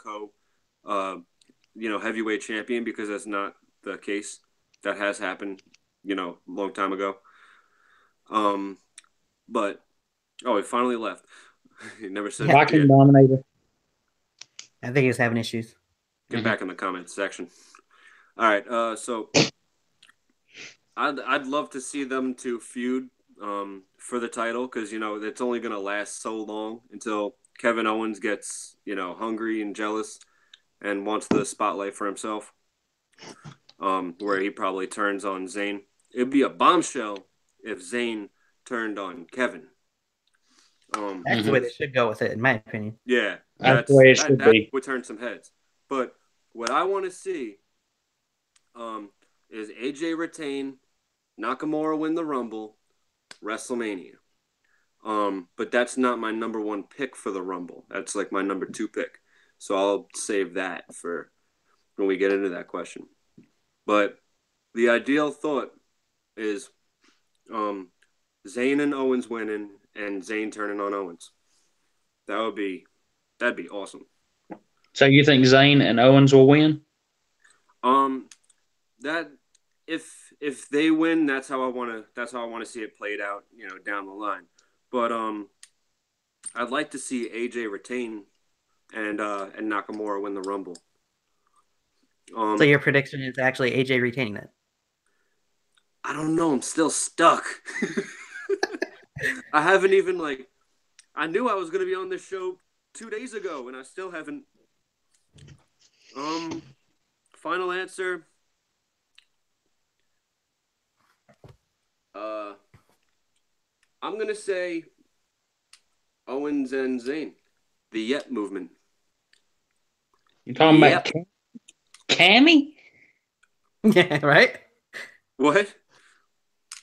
[SPEAKER 1] heavyweight champion, because that's not the case. That has happened, a long time ago. But he finally left. He never said.
[SPEAKER 3] Rocking Dominator.
[SPEAKER 2] I think he's having issues.
[SPEAKER 1] Get back in the comments section. All right, so I'd love to see them to feud for the title, because it's only going to last so long until Kevin Owens gets hungry and jealous and wants the spotlight for himself, where he probably turns on Zayn. It'd be a bombshell if Zayn turned on Kevin.
[SPEAKER 2] That's the way they should go with it, in my opinion.
[SPEAKER 1] Yeah,
[SPEAKER 3] that's the way it should be.
[SPEAKER 1] That would turn some heads. But what I want to see is AJ retain, Nakamura win the Rumble, WrestleMania. But that's not my number one pick for the Rumble. That's like my number 2 pick. So I'll save that for when we get into that question. But the ideal thought is Zayn and Owens winning and Zayn turning on Owens. That'd be awesome.
[SPEAKER 3] So you think Zayn and Owens will win?
[SPEAKER 1] That if they win, that's how I want to see it played out, down the line. But I'd like to see AJ retain and Nakamura win the Rumble.
[SPEAKER 2] So your prediction is actually AJ retaining that?
[SPEAKER 1] I don't know. I'm still stuck. I haven't even I knew I was going to be on this show 2 days ago, and I still haven't. Final answer. I'm going to say Owens and Zayn. The Yet movement.
[SPEAKER 3] You talking about Cammy?
[SPEAKER 2] Yeah, right?
[SPEAKER 1] What?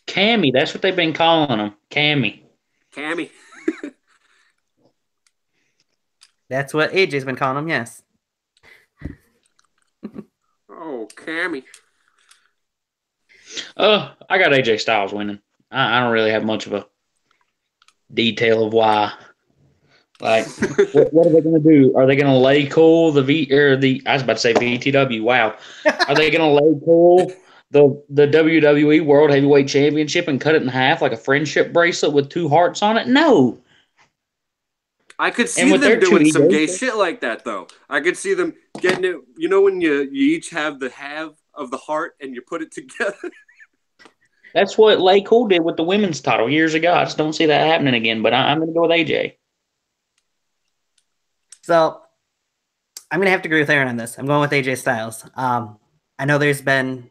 [SPEAKER 3] Cammy. That's what they've been calling him. Cammy.
[SPEAKER 2] That's what AJ's been calling him, yes.
[SPEAKER 1] Oh, Cammy.
[SPEAKER 3] I got AJ Styles winning. I don't really have much of a detail of why. Like, what are they going to do? Are they going to lay cool I was about to say VTW. Wow. Are they going to lay cool the WWE World Heavyweight Championship and cut it in half like a friendship bracelet with 2 hearts on it? No.
[SPEAKER 1] I could see them doing some gay shit like that, though. I could see them getting it. When you each have the half of the heart and you put it together.
[SPEAKER 3] That's what Lay Cool did with the women's title years ago. I just don't see that happening again, but I'm going to go with AJ.
[SPEAKER 2] So I'm going to have to agree with Aaron on this. I'm going with AJ Styles. I know there's been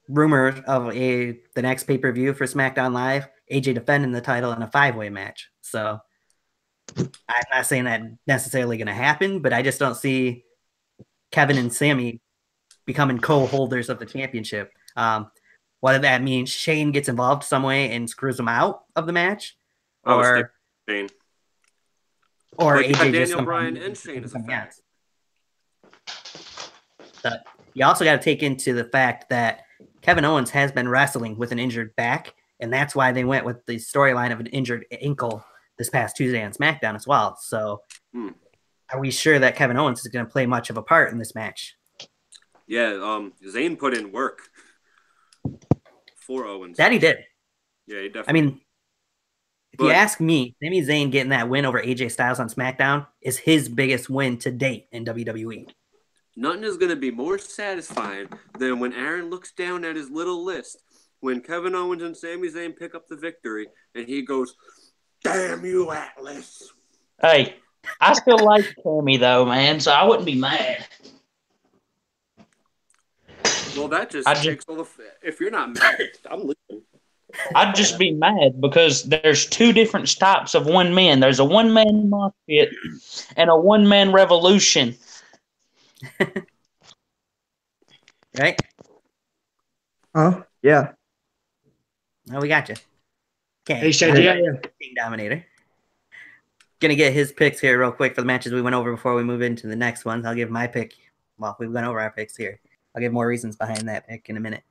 [SPEAKER 2] rumor of the next pay-per-view for SmackDown Live, AJ defending the title in a 5-way match. So I'm not saying that necessarily going to happen, but I just don't see Kevin and Sammy becoming co-holders of the championship. Whether that means Shane gets involved some way and screws them out of the match, or
[SPEAKER 1] Shane.
[SPEAKER 2] Or
[SPEAKER 1] like
[SPEAKER 2] AJ
[SPEAKER 1] Daniel Bryan and Shane as a fact.
[SPEAKER 2] But you also got to take into the fact that Kevin Owens has been wrestling with an injured back, and that's why they went with the storyline of an injured ankle this past Tuesday on SmackDown as well. So are we sure that Kevin Owens is going to play much of a part in this match?
[SPEAKER 1] Yeah, Zayn put in work for Owens.
[SPEAKER 2] That he did.
[SPEAKER 1] Yeah, he definitely.
[SPEAKER 2] I mean, If you ask me, Sami Zayn getting that win over AJ Styles on SmackDown is his biggest win to date in WWE.
[SPEAKER 1] Nothing is going to be more satisfying than when Aaron looks down at his little list when Kevin Owens and Sami Zayn pick up the victory, and he goes, "Damn you, Atlas."
[SPEAKER 3] Hey, I still like Sami, though, man, so I wouldn't be mad.
[SPEAKER 1] Well, that just takes all the... If you're not mad, I'm leaving.
[SPEAKER 3] I'd just be mad because there's two different types of one man. There's a one-man mosh pit and a one-man revolution.
[SPEAKER 2] Right?
[SPEAKER 4] Yeah.
[SPEAKER 2] Oh, we got you. Okay.
[SPEAKER 3] Hey,
[SPEAKER 2] King Dominator. Gonna get his picks here real quick for the matches we went over before we move into the next ones. I'll give my pick. Well, we went over our picks here. I'll give more reasons behind that pick in a minute.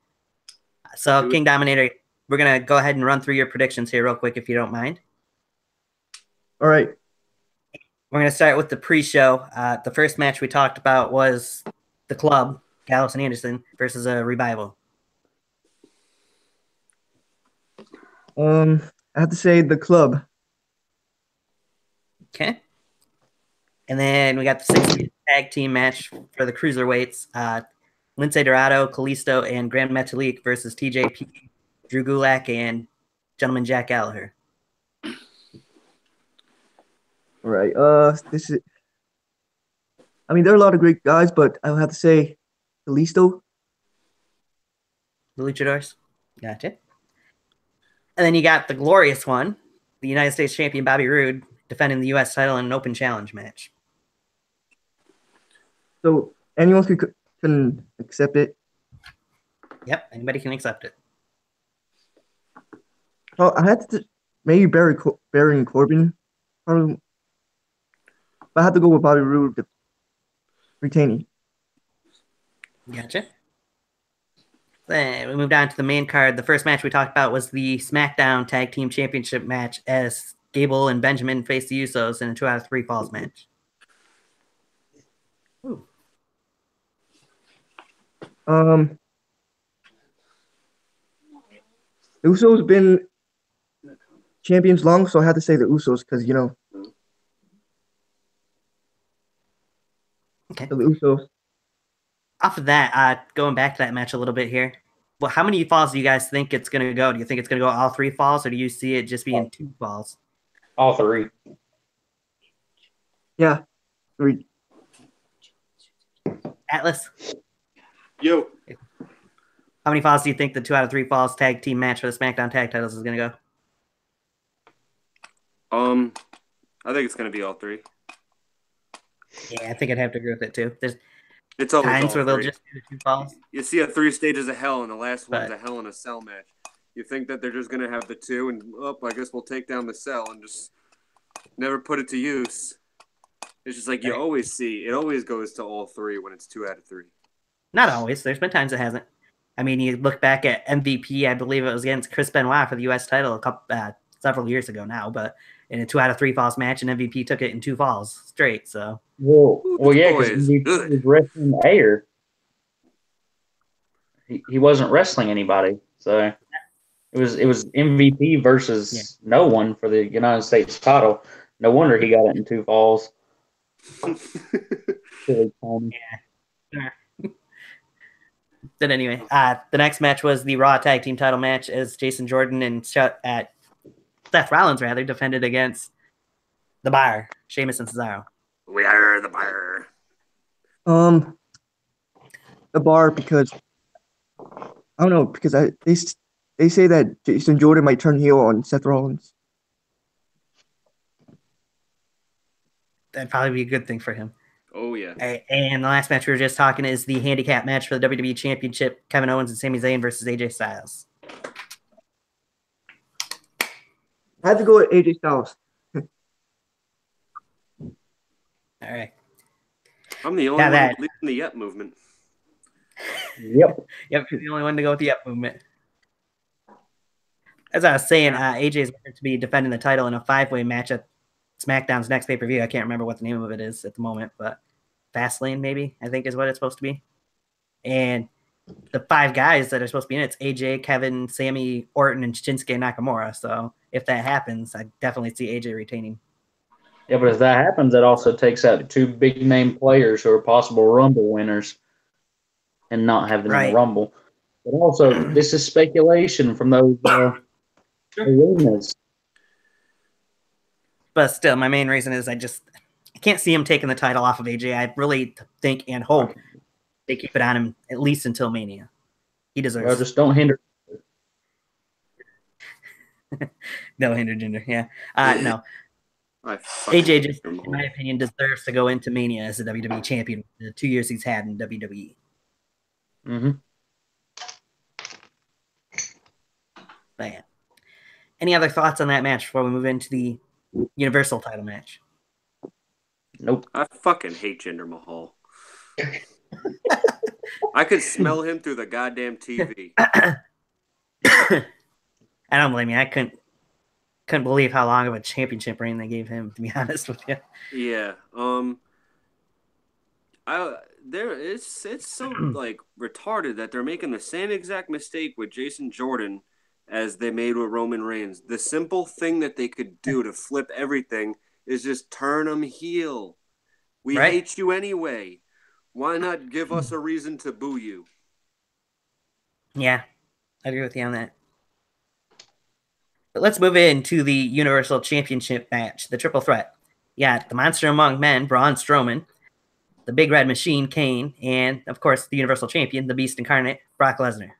[SPEAKER 2] So, King Dominator, we're gonna go ahead and run through your predictions here real quick, if you don't mind.
[SPEAKER 4] All right.
[SPEAKER 2] We're gonna start with the pre-show. The first match we talked about was the Club, Gallows and Anderson versus a Revival.
[SPEAKER 4] I have to say the Club.
[SPEAKER 2] Okay. And then we got the 6 tag team match for the Cruiserweights. Lince Dorado, Kalisto, and Grand Metalik versus TJP, Drew Gulak, and Gentleman Jack Gallagher.
[SPEAKER 4] All right. This is... I mean, there are a lot of great guys, but I'll have to say Kalisto.
[SPEAKER 2] The Luchadors. Gotcha. And then you got the glorious one, the United States champion Bobby Roode, defending the U.S. title in an open challenge match.
[SPEAKER 4] So anyone can accept it?
[SPEAKER 2] Yep, anybody can accept it.
[SPEAKER 4] Oh, I had to maybe Barry and Corbin. But I had to go with Bobby Roode retaining.
[SPEAKER 2] Gotcha. Then we moved on to the main card. The first match we talked about was the SmackDown Tag Team Championship match as Gable and Benjamin faced the Usos in a 2 out of 3 falls match. Ooh.
[SPEAKER 4] The Usos been champions long, so I had to say the Usos because
[SPEAKER 2] Okay.
[SPEAKER 4] The Usos.
[SPEAKER 2] Off of that, going back to that match a little bit here. Well, how many falls do you guys think it's going to go? Do you think it's going to go all 3 falls, or do you see it just being 2 falls?
[SPEAKER 3] All 3.
[SPEAKER 4] Yeah. 3.
[SPEAKER 2] Atlas?
[SPEAKER 1] Yo.
[SPEAKER 2] How many falls do you think the 2 out of 3 falls tag team match for the SmackDown tag titles is going to
[SPEAKER 1] go? I think it's going to be all 3.
[SPEAKER 2] Yeah, I think I'd have to agree with it too. There's
[SPEAKER 1] times
[SPEAKER 2] where they'll just do the 2 falls.
[SPEAKER 1] You see a 3 stages of hell, and the last one's a Hell in a Cell match. You think that they're just going to have the 2, and I guess we'll take down the cell and just never put it to use. It's just like you always see. It always goes to all 3 when it's 2 out of 3.
[SPEAKER 2] Not always. There's been times it hasn't. I mean, you look back at MVP, I believe it was against Chris Benoit for the U.S. title several years ago now, but in a 2 out of 3 falls match, and MVP took it in 2 falls straight. So,
[SPEAKER 3] well, yeah, because he was wrestling air. He wasn't wrestling anybody, so it was MVP versus no one for the United States title. No wonder he got it in 2 falls.
[SPEAKER 2] Yeah. But anyway, the next match was the Raw Tag Team title match as Jason Jordan and Seth Rollins defended against the Bar, Sheamus and Cesaro.
[SPEAKER 1] We are the Bar.
[SPEAKER 4] The Bar because I don't know because they say that Jason Jordan might turn heel on Seth Rollins.
[SPEAKER 2] That'd probably be a good thing for him.
[SPEAKER 1] Oh, yeah.
[SPEAKER 2] And the last match we were just talking is the handicap match for the WWE Championship, Kevin Owens and Sami Zayn versus AJ Styles.
[SPEAKER 4] I had to go with AJ Styles.
[SPEAKER 2] All right.
[SPEAKER 1] I'm the only one leading the Yep movement.
[SPEAKER 3] Yep.
[SPEAKER 2] Yep, you're the only one to go with the Yep movement. As I was saying, AJ is going to be defending the title in a 5-way match at SmackDown's next pay-per-view. I can't remember what the name of it is at the moment, but Fastlane maybe, I think is what it's supposed to be. And the 5 guys that are supposed to be in it's AJ, Kevin, Sammy, Orton, and Shinsuke Nakamura. So if that happens, I definitely see AJ retaining.
[SPEAKER 3] Yeah, but if that happens, that also takes out 2 big name players who are possible Rumble winners and not have them in the Rumble. But also, this is speculation from those arenas.
[SPEAKER 2] But still, my main reason is I can't see him taking the title off of AJ. I really think and hope they keep it on him at least until Mania. He deserves.
[SPEAKER 3] Well, just don't hinder.
[SPEAKER 2] No hinder gender. Yeah. No. AJ just, in my opinion, deserves to go into Mania as a WWE champion the 2 years he's had in WWE.
[SPEAKER 3] Mm-hmm.
[SPEAKER 2] But yeah. Any other thoughts on that match before we move into the Universal title match?
[SPEAKER 3] Nope.
[SPEAKER 1] I fucking hate Jinder Mahal. I could smell him through the goddamn TV.
[SPEAKER 2] I don't blame you. I couldn't believe how long of a championship reign they gave him, to be honest with you.
[SPEAKER 1] Yeah. It's so like retarded that they're making the same exact mistake with Jason Jordan as they made with Roman Reigns. The simple thing that they could do to flip everything is just turn them heel. We hate you anyway. Why not give us a reason to boo you?
[SPEAKER 2] Yeah, I agree with you on that. But let's move into the Universal Championship match, the triple threat. Yeah, the Monster Among Men, Braun Strowman, the Big Red Machine, Kane, and, of course, the Universal Champion, the Beast Incarnate, Brock Lesnar.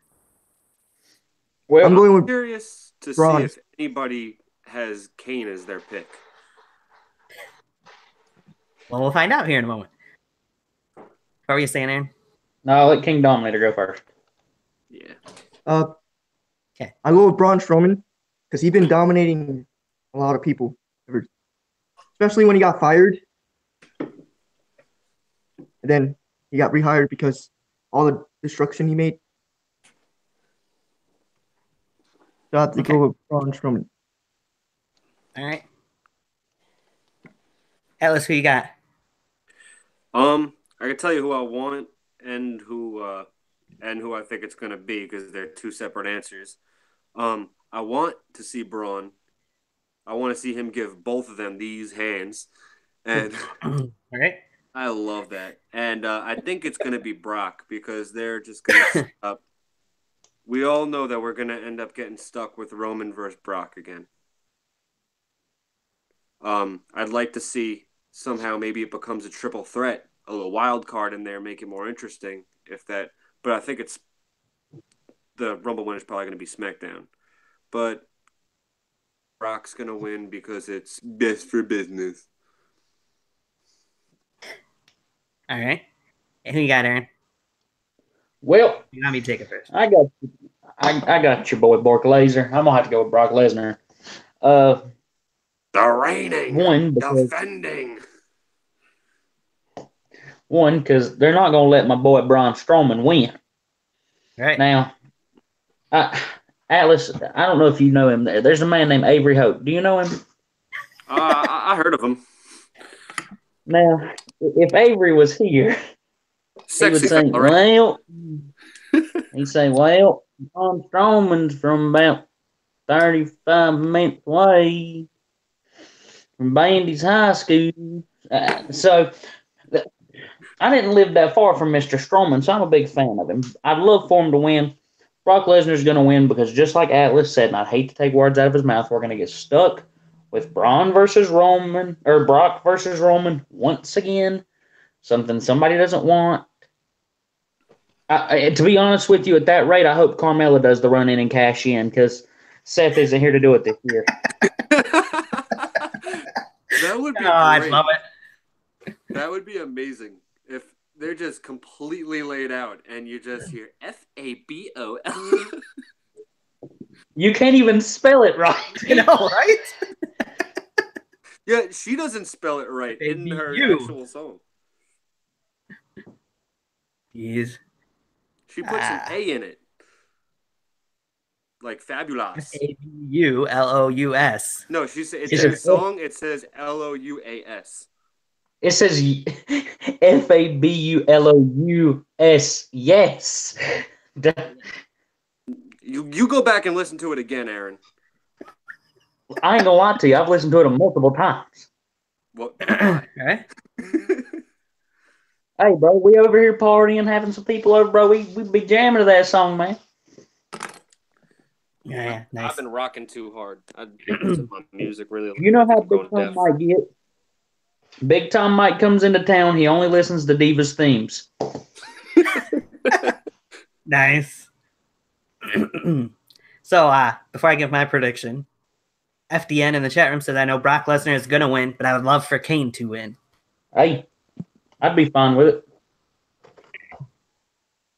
[SPEAKER 4] Well, I'm
[SPEAKER 1] curious to see if anybody has Kane as their pick.
[SPEAKER 2] Well, we'll find out here in a moment. What were you saying, Aaron?
[SPEAKER 3] No, I'll let King Dominator go first.
[SPEAKER 1] Yeah.
[SPEAKER 2] Okay.
[SPEAKER 4] I go with Braun Strowman because he's been dominating a lot of people, especially when he got fired. And then he got rehired because all the destruction he made. So I have to go with Braun Strowman.
[SPEAKER 2] All right. Atlas, who you got?
[SPEAKER 1] I can tell you who I want and who I think it's gonna be because they're two separate answers. I want to see Braun. I want to see him give both of them these hands, and
[SPEAKER 2] all right.
[SPEAKER 1] I love that. And I think it's gonna be Brock because they're just gonna stop. We all know that we're gonna end up getting stuck with Roman versus Brock again. I'd like to see somehow maybe it becomes a triple threat, a little wild card in there, make it more interesting. But I think it's the Rumble winner is probably going to be Smackdown. But Brock's going to win because it's best for business.
[SPEAKER 2] All right. And who you got, Aaron?
[SPEAKER 3] Well,
[SPEAKER 2] you want me to take it first?
[SPEAKER 3] I got your boy Brock Lesnar. I'm gonna have to go with Brock Lesnar.
[SPEAKER 1] The reigning, defending.
[SPEAKER 3] One, because they're not going to let my boy Braun Strowman win.
[SPEAKER 2] Right.
[SPEAKER 3] Now, Atlas, I don't know if you know him. There's a man named Avery Hope. Do you know him?
[SPEAKER 1] I heard of him.
[SPEAKER 3] Now, if Avery was here, he would say, well, he'd say, well, Braun Strowman's from about 35 minutes away from Bandy's high school. So I didn't live that far from Mr. Strowman, so I'm a big fan of him. I'd love for him to win. Brock Lesnar's going to win because just like Atlas said, and I'd hate to take words out of his mouth, we're going to get stuck with Braun versus Roman, or Brock versus Roman once again. Something somebody doesn't want. To be honest with you, at that rate, I hope Carmella does the run in and cash in because Seth isn't here to do it this year.
[SPEAKER 1] That would be great.
[SPEAKER 2] I love it.
[SPEAKER 1] That would be amazing if they're just completely laid out and you just hear FABOL.
[SPEAKER 3] You can't even spell it right.
[SPEAKER 2] You know, right?
[SPEAKER 1] Yeah, she doesn't spell it right in her actual song.
[SPEAKER 2] Jeez.
[SPEAKER 1] She puts an A in it. Like fabulous.
[SPEAKER 2] FABULOUS.
[SPEAKER 1] No, she said in the song it says LOUAS.
[SPEAKER 3] It says FABULOUS. Yes.
[SPEAKER 1] You go back and listen to it again, Aaron.
[SPEAKER 3] I ain't gonna lie to you. I've listened to it multiple times.
[SPEAKER 1] What?
[SPEAKER 2] Right?
[SPEAKER 3] Hey, bro, we over here partying, having some people over, bro. We be jamming to that song, man.
[SPEAKER 2] Yeah, nice.
[SPEAKER 1] I've been rocking too hard. I listen to my music really.
[SPEAKER 3] You know how Big Tom Mike get? Big Tom Mike comes into town. He only listens to Divas themes.
[SPEAKER 2] Nice. So, before I give my prediction, FDN in the chat room says, I know Brock Lesnar is going to win, but I would love for Kane to win.
[SPEAKER 3] Hey, I'd be fine with it.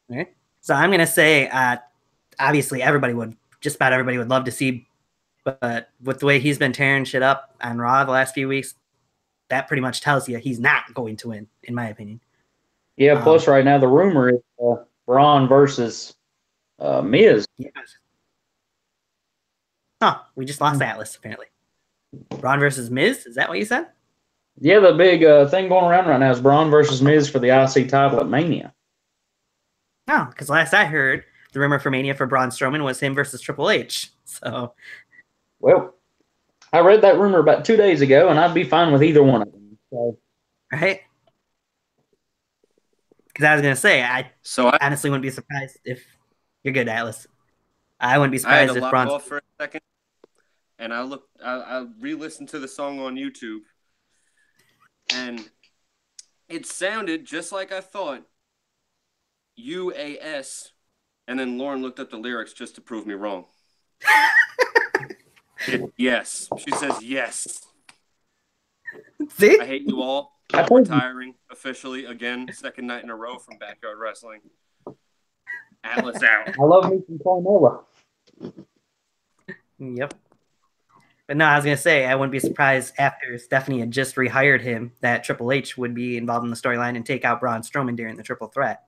[SPEAKER 2] Okay. So I'm going to say, obviously, just about everybody would love to see, but with the way he's been tearing shit up on Raw the last few weeks, that pretty much tells you he's not going to win, in my opinion.
[SPEAKER 3] Yeah, plus right now the rumor is Braun versus Miz.
[SPEAKER 2] Yes. Oh, we just lost Atlas, apparently. Braun versus Miz? Is that what you said?
[SPEAKER 3] Yeah, the big thing going around right now is Braun versus Miz for the IC title at Mania.
[SPEAKER 2] No, because last I heard, the rumor for Mania for Braun Strowman was him versus Triple H. So,
[SPEAKER 3] well, I read that rumor about 2 days ago, and I'd be fine with either one of them. So.
[SPEAKER 2] Right? Because I was going to say, I honestly wouldn't be surprised if you're good, Atlas. I wouldn't be surprised if Braun.
[SPEAKER 1] Off for a second, and I re-listened to the song on YouTube, and it sounded just like I thought. UAS, and then Lauren looked up the lyrics just to prove me wrong. Yes, she says yes.
[SPEAKER 2] See?
[SPEAKER 1] I hate you all. I'm retiring officially again, second night in a row from Backyard Wrestling. Atlas out.
[SPEAKER 3] I love me some Carmella.
[SPEAKER 2] Yep. But no, I was going to say, I wouldn't be surprised after Stephanie had just rehired him that Triple H would be involved in the storyline and take out Braun Strowman during the triple threat.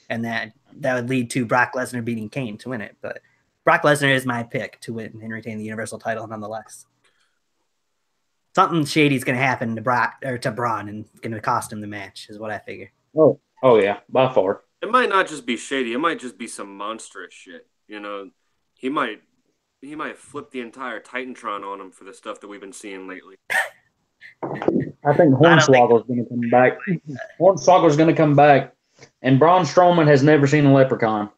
[SPEAKER 2] And that would lead to Brock Lesnar beating Kane to win it. But Brock Lesnar is my pick to win and retain the Universal title nonetheless. Something shady is going to happen to Braun and going to cost him the match is what I figure.
[SPEAKER 3] Oh yeah, by far.
[SPEAKER 1] It might not just be shady. It might just be some monstrous shit. You know, he might flip the entire Titantron on him for the stuff that we've been seeing lately.
[SPEAKER 3] I think Hornswoggle's going to come back. Hornswoggle's going to come back, and Braun Strowman has never seen a leprechaun,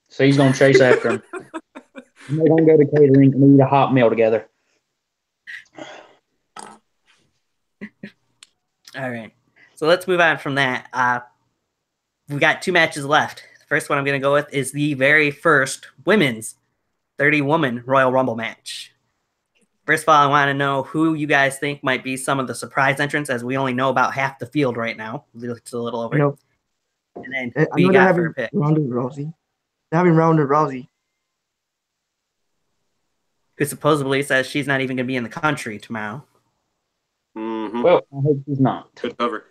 [SPEAKER 3] so he's going to chase after him. And they're going to go to catering and eat a hot meal together.
[SPEAKER 2] All right. So let's move on from that. We got 2 matches left. The first one I'm going to go with is the very first women's 30-woman Royal Rumble match. First of all, I want to know who you guys think might be some of the surprise entrants, as we only know about half the field right now. It's a little over.
[SPEAKER 4] You know,
[SPEAKER 2] and then
[SPEAKER 4] I know they're having Ronda Rousey. They're having Ronda Rousey,
[SPEAKER 2] who supposedly says she's not even going to be in the country tomorrow.
[SPEAKER 1] Mm-hmm.
[SPEAKER 3] Well, I hope she's not.
[SPEAKER 1] Good cover.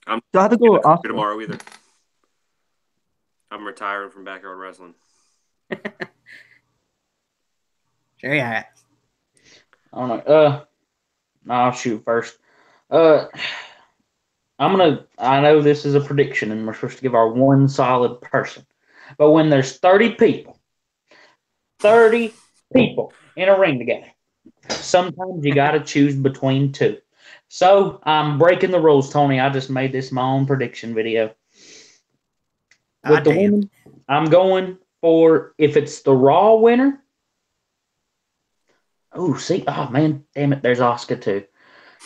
[SPEAKER 1] I'm
[SPEAKER 4] so I have to go
[SPEAKER 1] not tomorrow either. I'm retiring from Backyard Wrestling.
[SPEAKER 2] Sure, yeah.
[SPEAKER 3] I don't know. I'll shoot first. I know this is a prediction, and we're supposed to give our one solid person. But when there's 30 people in a ring together, sometimes you got to choose between 2. So I'm breaking the rules, Tony. I just made this my own prediction video. With the women, I'm going for, if it's the Raw winner. Oh, man, damn it, there's Asuka too.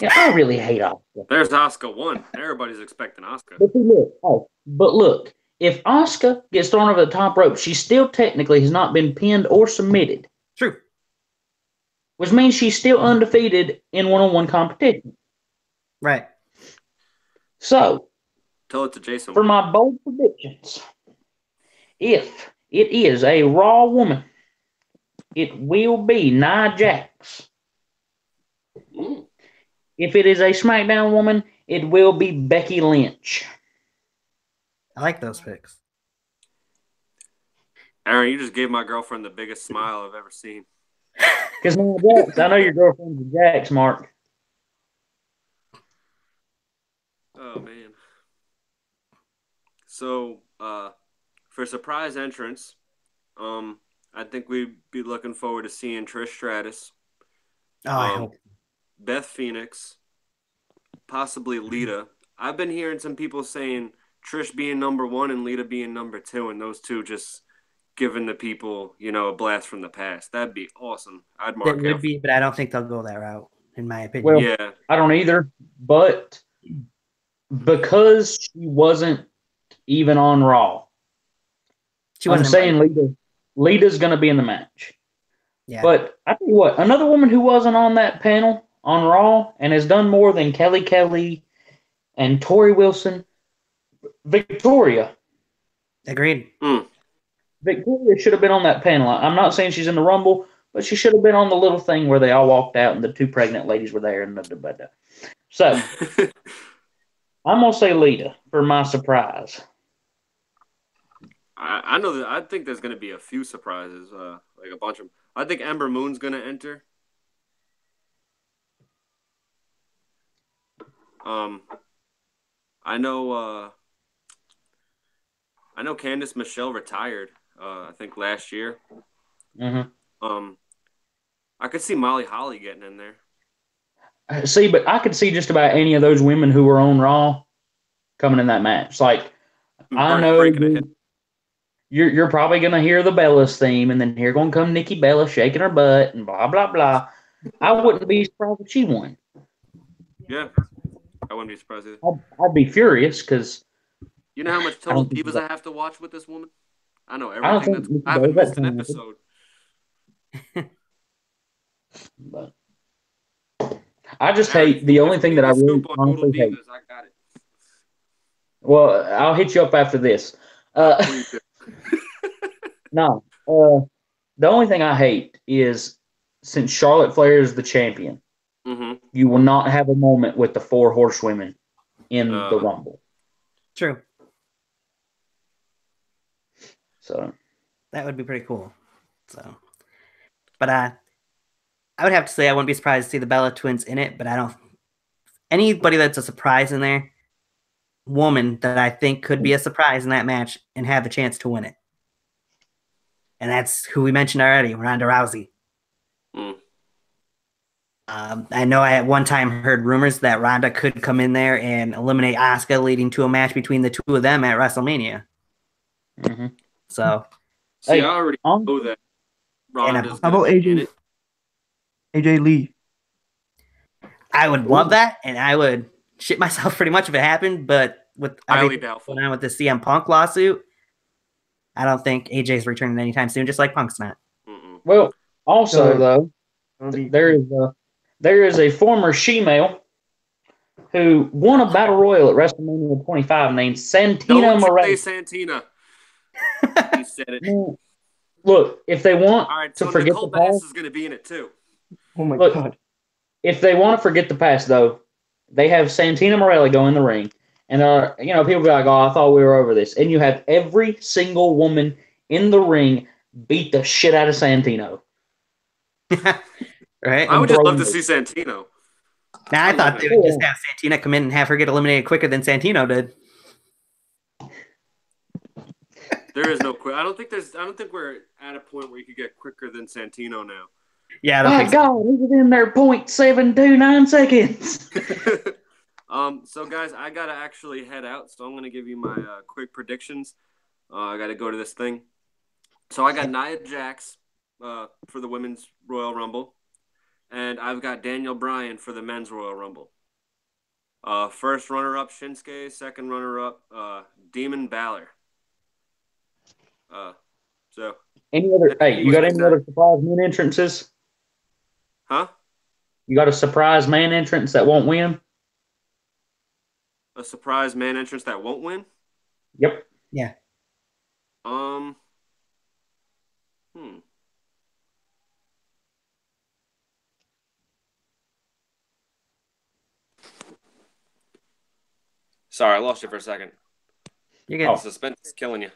[SPEAKER 3] Yeah, I really hate Asuka.
[SPEAKER 1] There's Asuka 1. Everybody's expecting Asuka.
[SPEAKER 3] But look, if Asuka gets thrown over the top rope, she still technically has not been pinned or submitted.
[SPEAKER 2] True.
[SPEAKER 3] Which means she's still undefeated in one-on-one competition.
[SPEAKER 2] Right.
[SPEAKER 3] So,
[SPEAKER 1] tell it to Jason.
[SPEAKER 3] For my bold predictions, if it is a Raw woman, it will be Nia Jax. If it is a SmackDown woman, it will be Becky Lynch.
[SPEAKER 2] I like those picks.
[SPEAKER 1] Aaron, you just gave my girlfriend the biggest smile I've ever seen.
[SPEAKER 3] Because Nia Jax, I know your girlfriend's a Jax, Mark.
[SPEAKER 1] Oh, man. So, for surprise entrance, I think we'd be looking forward to seeing Trish Stratus.
[SPEAKER 2] Oh, I hope.
[SPEAKER 1] Beth Phoenix, possibly Lita. I've been hearing some people saying Trish being number 1 and Lita being number 2, and those two just giving the people, a blast from the past. That'd be awesome. I'd mark
[SPEAKER 2] it. It would be, but I don't think they'll go that route, in my opinion.
[SPEAKER 3] Well,
[SPEAKER 1] yeah.
[SPEAKER 3] I don't either, but because she wasn't even on Raw, I'm saying Lita's going to be in the match.
[SPEAKER 2] Yeah.
[SPEAKER 3] But I tell you what, another woman who wasn't on that panel on Raw and has done more than Kelly and Tori Wilson, Victoria.
[SPEAKER 2] Agreed.
[SPEAKER 3] Victoria should have been on that panel. I'm not saying she's in the Rumble, but she should have been on the little thing where they all walked out and the 2 pregnant ladies were there. So, I'm going to say Lita for my surprise.
[SPEAKER 1] I know that. I think there's going to be a few surprises, like a bunch of. I think Ember Moon's going to enter. I know Candice Michelle retired. I think last year.
[SPEAKER 3] Mm-hmm.
[SPEAKER 1] I could see Molly Holly getting in there.
[SPEAKER 3] See, but I could see just about any of those women who were on Raw coming in that match. Like, I know you're probably going to hear the Bella's theme, and then here going to come Nikki Bella shaking her butt and blah, blah, blah. I wouldn't be surprised if she won.
[SPEAKER 1] Yeah, I wouldn't be surprised either.
[SPEAKER 3] I'd be furious because...
[SPEAKER 1] You know how much Total Divas I have to watch with this woman? I know everything. I haven't missed an episode.
[SPEAKER 3] But I just hate the only thing that I really honestly hate.
[SPEAKER 1] I got it.
[SPEAKER 3] Well, I'll hit you up after this. No, the only thing I hate is since Charlotte Flair is the champion, you will not have a moment with the 4 horsewomen in the Rumble.
[SPEAKER 2] True.
[SPEAKER 3] So
[SPEAKER 2] that would be pretty cool. So, but I would have to say I wouldn't be surprised to see the Bella Twins in it, but I don't. Anybody that's a surprise in there, woman that I think could be a surprise in that match and have the chance to win it. And that's who we mentioned already, Ronda Rousey. I know I at one time heard rumors that Ronda could come in there and eliminate Asuka, leading to a match between the 2 of them at WrestleMania. So,
[SPEAKER 1] I already know that Ronda's
[SPEAKER 4] how about AJ Lee?
[SPEAKER 2] I would love that, and I would shit myself pretty much if it happened. But with everything going on with the CM Punk lawsuit, I don't think AJ's returning anytime soon. Just like Punk's not.
[SPEAKER 3] Well, also though, there is a former she-male who won a battle royal at WrestleMania 25 named Santina Morelli.
[SPEAKER 1] Don't say Santina. He said it.
[SPEAKER 3] Look, if they want to forget
[SPEAKER 1] Nicole
[SPEAKER 3] the past,
[SPEAKER 1] Bass is going to be in it too.
[SPEAKER 4] Oh my God!
[SPEAKER 3] If they want to forget the past, though, they have Santina Morelli go in the ring, and people be like, "Oh, I thought we were over this," and you have every single woman in the ring beat the shit out of Santino.
[SPEAKER 2] Right?
[SPEAKER 1] I would just love to see Santino.
[SPEAKER 2] Now, I thought they would just have Santina come in and have her get eliminated quicker than Santino did.
[SPEAKER 1] There is no quick. I don't think we're at a point where you could get quicker than Santino now.
[SPEAKER 2] Yeah, I don't think
[SPEAKER 3] so. He was in there 0.729 seconds.
[SPEAKER 1] So guys, I gotta actually head out, so I'm gonna give you my quick predictions. I gotta go to this thing. So I got Nia Jax for the Women's Royal Rumble, and I've got Daniel Bryan for the Men's Royal Rumble. First runner-up Shinsuke, second runner-up Demon Balor. So
[SPEAKER 3] any other? Hey, you got any other surprise man entrances?
[SPEAKER 1] Huh?
[SPEAKER 3] You got a surprise man entrance that won't win?
[SPEAKER 1] A surprise man entrance that won't win?
[SPEAKER 3] Yep.
[SPEAKER 2] Yeah.
[SPEAKER 1] Sorry, I lost you for a second.
[SPEAKER 2] You're good.
[SPEAKER 1] Suspense is killing you.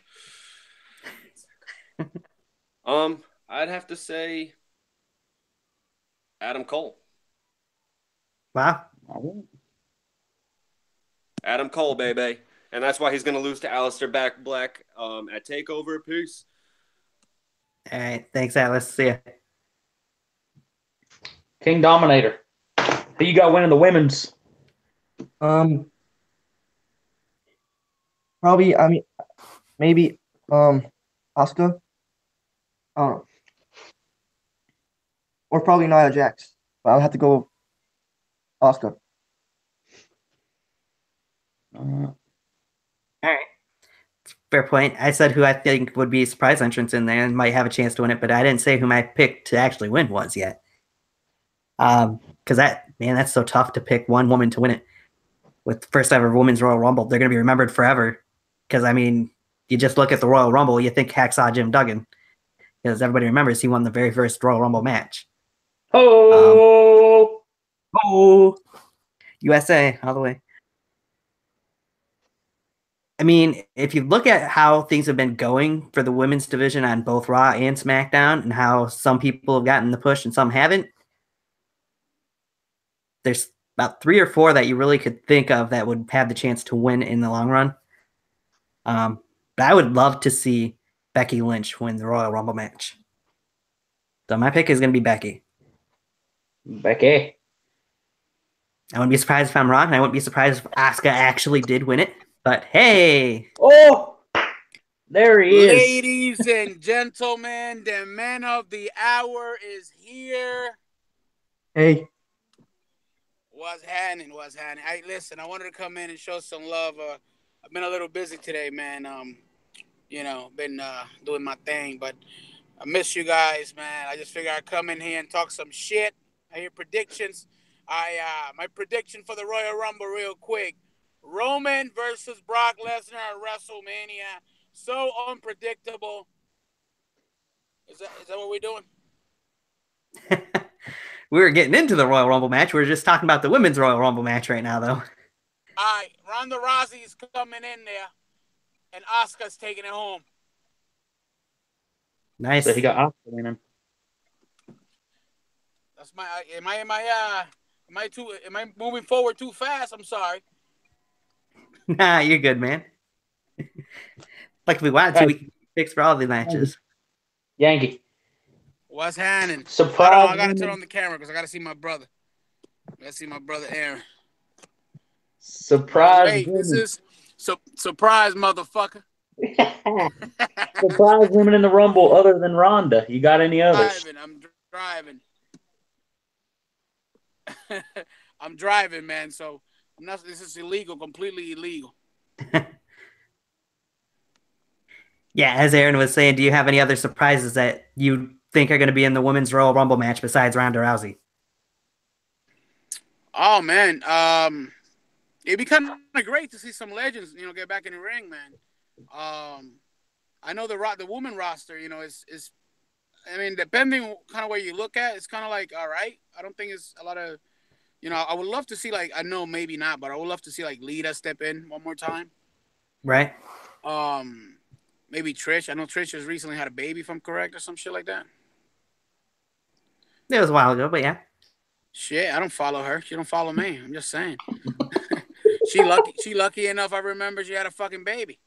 [SPEAKER 1] I'd have to say Adam Cole.
[SPEAKER 2] Wow.
[SPEAKER 1] Adam Cole, baby. And that's why he's going to lose to Aleister Black at TakeOver. Peace.
[SPEAKER 2] All right. Thanks, Alice. See ya.
[SPEAKER 3] King Dominator. Who you got winning the women's?
[SPEAKER 4] Probably. I mean, maybe. Asuka. Or probably Nia Jax. But I'll have to go Asuka.
[SPEAKER 2] All right. Fair point. I said who I think would be a surprise entrance in there and might have a chance to win it, but I didn't say who my pick to actually win was yet. Because that's so tough to pick one woman to win it. With the first ever Women's Royal Rumble, they're going to be remembered forever. Because, I mean, you just look at the Royal Rumble, you think Hacksaw Jim Duggan. Because everybody remembers he won the very first Royal Rumble match.
[SPEAKER 3] Oh!
[SPEAKER 2] USA, all the way. I mean, if you look at how things have been going for the women's division on both Raw and SmackDown and how some people have gotten the push and some haven't, there's about 3 or 4 that you really could think of that would have the chance to win in the long run. But I would love to see Becky Lynch win the Royal Rumble match. So my pick is going to be Becky.
[SPEAKER 3] Becky.
[SPEAKER 2] I wouldn't be surprised if I'm wrong. I wouldn't be surprised if Asuka actually did win it. But hey.
[SPEAKER 3] Oh, there he is.
[SPEAKER 5] Ladies and gentlemen, the man of the hour is here.
[SPEAKER 4] Hey.
[SPEAKER 5] What's happening? Hey, listen, I wanted to come in and show some love. I've been a little busy today, man. Been doing my thing, but I miss you guys, man. I just figured I'd come in here and talk some shit. I hear predictions. My prediction for the Royal Rumble real quick. Roman versus Brock Lesnar at WrestleMania. So unpredictable. Is that what we're doing?
[SPEAKER 2] We were getting into the Royal Rumble match. We're just talking about the Women's Royal Rumble match right now, though.
[SPEAKER 5] All right, Ronda Rousey's coming in there, and Asuka's taking it home.
[SPEAKER 2] Nice.
[SPEAKER 3] So he got Asuka winning.
[SPEAKER 5] That's my. Am I moving forward too fast? I'm sorry.
[SPEAKER 2] Nah, you're good, man. Like if we wanted to, we can fix for all the matches.
[SPEAKER 3] Yankee.
[SPEAKER 5] What's happening?
[SPEAKER 3] Surprise!
[SPEAKER 5] I gotta turn on the camera because I gotta see my brother. Aaron.
[SPEAKER 3] Surprise!
[SPEAKER 5] Wait, this is surprise, motherfucker.
[SPEAKER 3] Surprise women in the Rumble other than Ronda. You got any others?
[SPEAKER 5] I'm driving. I'm driving, man. So I'm not. This is illegal, completely illegal.
[SPEAKER 2] Yeah, as Aaron was saying, do you have any other surprises that you think are going to be in the Women's Royal Rumble match besides Ronda Rousey?
[SPEAKER 5] Oh man, it'd be kind of great to see some legends, get back in the ring, man. I know the woman roster, is. I mean, depending kind of where you look at, it's kind of like all right. I don't think it's a lot of, I would love to see I know maybe not, but I would love to see Lita step in one more time.
[SPEAKER 2] Right.
[SPEAKER 5] Maybe Trish. I know Trish has recently had a baby, if I'm correct, or some shit like that.
[SPEAKER 2] It was a while ago, but yeah.
[SPEAKER 5] Shit, I don't follow her. She don't follow me. I'm just saying. She lucky enough. I remember she had a fucking baby.